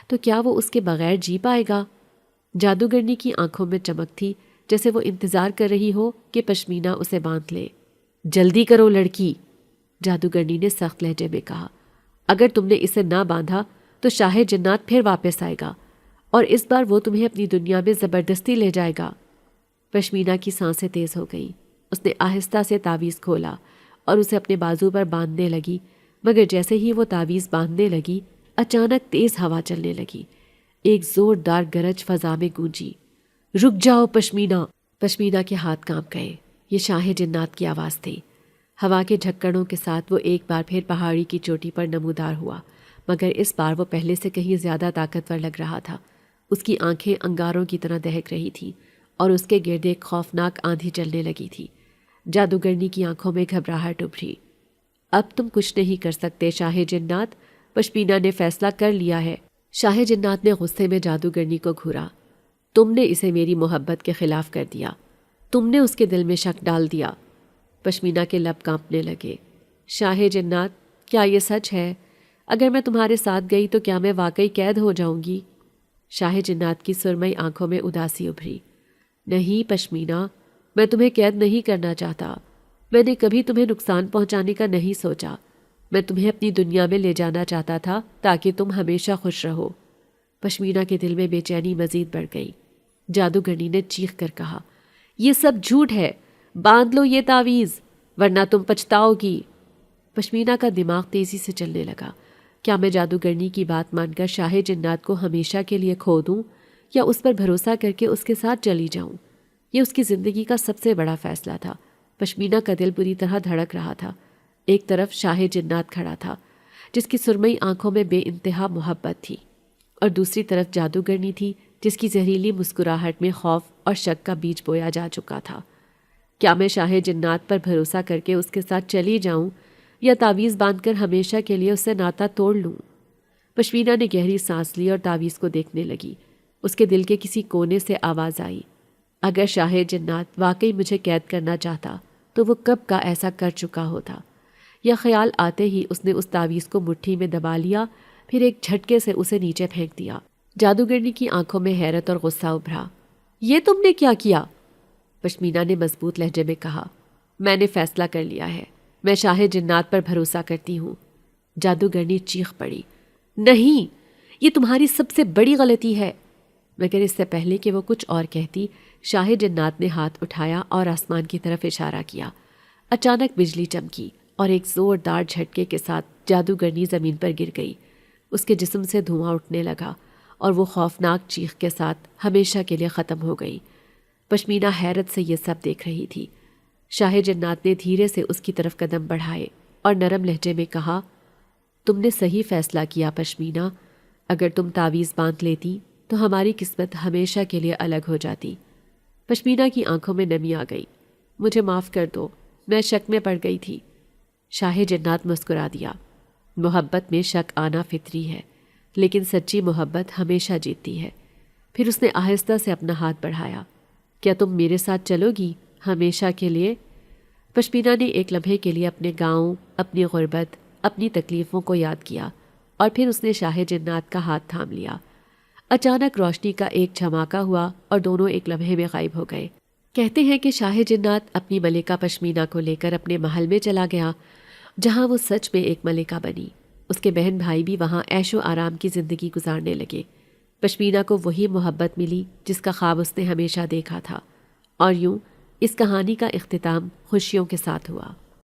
A: تو کیا وہ اس کے بغیر جی پائے گا؟ جادوگرنی کی آنکھوں میں چمک تھی، جیسے وہ انتظار کر رہی ہو کہ پشمینہ اسے باندھ لے۔ جلدی کرو لڑکی، جادوگرنی نے سخت لہجے میں کہا، اگر تم نے اسے نہ باندھا تو شاہ جنات پھر واپس آئے گا اور اس بار وہ تمہیں اپنی دنیا میں زبردستی لے جائے گا۔ پشمینہ کی سانسیں تیز ہو گئیں۔ اس نے آہستہ سے تعویذ کھولا اور اسے اپنے بازو پر باندھنے لگی، مگر جیسے ہی وہ تعویذ باندھنے لگی اچانک تیز ہوا چلنے لگی۔ ایک زوردار گرج فضا میں گونجی۔ رک جاؤ پشمینہ! پشمینہ کے ہاتھ کانپ گئے۔ یہ شاہ جنات کی آواز تھی۔ ہوا کے جھکڑوں کے ساتھ وہ ایک بار پھر پہاڑی کی چوٹی پر نمودار ہوا، مگر اس بار وہ پہلے سے کہیں زیادہ طاقتور لگ رہا تھا۔ اس کی آنکھیں انگاروں کی طرح دہک رہی تھیں اور اس کے گرد ایک خوفناک آندھی چلنے لگی تھی۔ جادوگرنی کی آنکھوں میں گھبراہٹ ابھری۔ اب تم کچھ نہیں کر سکتے شاہ جنات، پشمینہ نے فیصلہ کر لیا ہے۔ شاہ جنات نے غصے میں جادوگرنی کو گھورا۔ تم نے اسے میری محبت کے خلاف کر دیا، تم نے اس کے دل میں شک ڈال دیا۔ پشمینہ کے لب کانپنے لگے۔ شاہ جنات، کیا یہ سچ ہے؟ اگر میں تمہارے ساتھ گئی تو کیا میں واقعی قید ہو جاؤں گی؟ شاہ جنات کی سرمئی آنکھوں میں اداسی ابھری۔ نہیں پشمینہ، میں تمہیں قید نہیں کرنا چاہتا، میں نے کبھی تمہیں نقصان پہنچانے کا نہیں سوچا، میں تمہیں اپنی دنیا میں لے جانا چاہتا تھا تاکہ تم ہمیشہ خوش رہو۔ پشمینہ کے دل میں بے چینی مزید بڑھ گئی۔ جادوگرنی نے چیخ کر کہا، یہ سب جھوٹ ہے، باندھ لو یہ تعویذ ورنہ تم پچھتاؤ گی۔ پشمینہ کا دماغ تیزی سے چلنے لگا۔ کیا میں جادوگرنی کی بات مان کر شاہ جنات کو ہمیشہ کے لیے کھو دوں یا اس پر بھروسہ کر کے اس کے ساتھ چلی جاؤں؟ یہ اس کی زندگی کا سب سے بڑا فیصلہ تھا۔ پشمینہ کا دل بری طرح دھڑک رہا تھا۔ ایک طرف شاہ جنات کھڑا تھا جس کی سرمئی آنکھوں میں بے انتہا محبت تھی، اور دوسری طرف جادوگرنی تھی جس کی زہریلی مسکراہٹ میں خوف اور شک کا بیج بویا جا چکا تھا۔ کیا میں شاہ جنات پر بھروسہ کر کے اس کے ساتھ چلی جاؤں یا تعویذ باندھ کر ہمیشہ کے لیے اس سے ناطہ توڑ لوں؟ پشمینہ نے گہری سانس لی اور تعویذ کو دیکھنے لگی۔ اس کے دل کے کسی کونے سے آواز آئی، اگر شاہ جنات واقعی مجھے قید کرنا چاہتا تو وہ کب کا ایسا کر چکا ہوتا۔ یہ خیال آتے ہی اس نے اس تعویذ کو مٹھی میں دبا لیا، پھر ایک جھٹکے سے اسے نیچے پھینک دیا۔ جادوگرنی کی آنکھوں میں حیرت اور غصہ ابھرا۔ یہ تم نے کیا کیا؟ پشمینہ نے مضبوط لہجے میں کہا، میں نے فیصلہ کر لیا ہے، میں شاہ جنات پر بھروسہ کرتی ہوں۔ جادوگرنی چیخ پڑی، نہیں، یہ تمہاری سب سے بڑی غلطی ہے۔ مگر اس سے پہلے کہ وہ کچھ اور کہتی، شاہ جنات نے ہاتھ اٹھایا اور آسمان کی طرف اشارہ کیا۔ اچانک بجلی چمکی اور ایک زوردار جھٹکے کے ساتھ جادوگرنی زمین پر گر گئی۔ اس کے جسم سے دھواں اٹھنے لگا اور وہ خوفناک چیخ کے ساتھ ہمیشہ کے لیے ختم ہو گئی۔ پشمینہ حیرت سے یہ سب دیکھ رہی تھی۔ شاہ جنات نے دھیرے سے اس کی طرف قدم بڑھائے اور نرم لہجے میں کہا، تم نے صحیح فیصلہ کیا پشمینہ، اگر تم تعویذ باندھ لیتی تو ہماری قسمت ہمیشہ کے لیے الگ ہو جاتی۔ پشمینہ کی آنکھوں میں نمی آ گئی۔ مجھے معاف کر دو، میں شک میں پڑ گئی تھی۔ شاہ جنات مسکرا دیا۔ محبت میں شک آنا فطری ہے، لیکن سچی محبت ہمیشہ جیتتی ہے۔ پھر اس نے آہستہ سے اپنا ہاتھ بڑھایا۔ کیا تم میرے ساتھ چلو گی ہمیشہ کے لیے؟ پشمینہ نے ایک لمحے کے لیے اپنے گاؤں، اپنی غربت، اپنی تکلیفوں کو یاد کیا اور پھر اس نے شاہ جنات کا ہاتھ تھام لیا۔ اچانک روشنی کا ایک جھماکہ ہوا اور دونوں ایک لمحے میں غائب ہو گئے۔ کہتے ہیں کہ شاہ جنات اپنی ملکہ پشمینہ کو لے کر اپنے محل میں چلا گیا، جہاں وہ سچ میں ایک ملکہ بنی۔ اس کے بہن بھائی بھی وہاں عیش و آرام کی زندگی گزارنے لگے۔ پشمینہ کو وہی محبت ملی جس کا خواب اس نے ہمیشہ دیکھا تھا، اور یوں اس کہانی کا اختتام خوشیوں کے ساتھ ہوا۔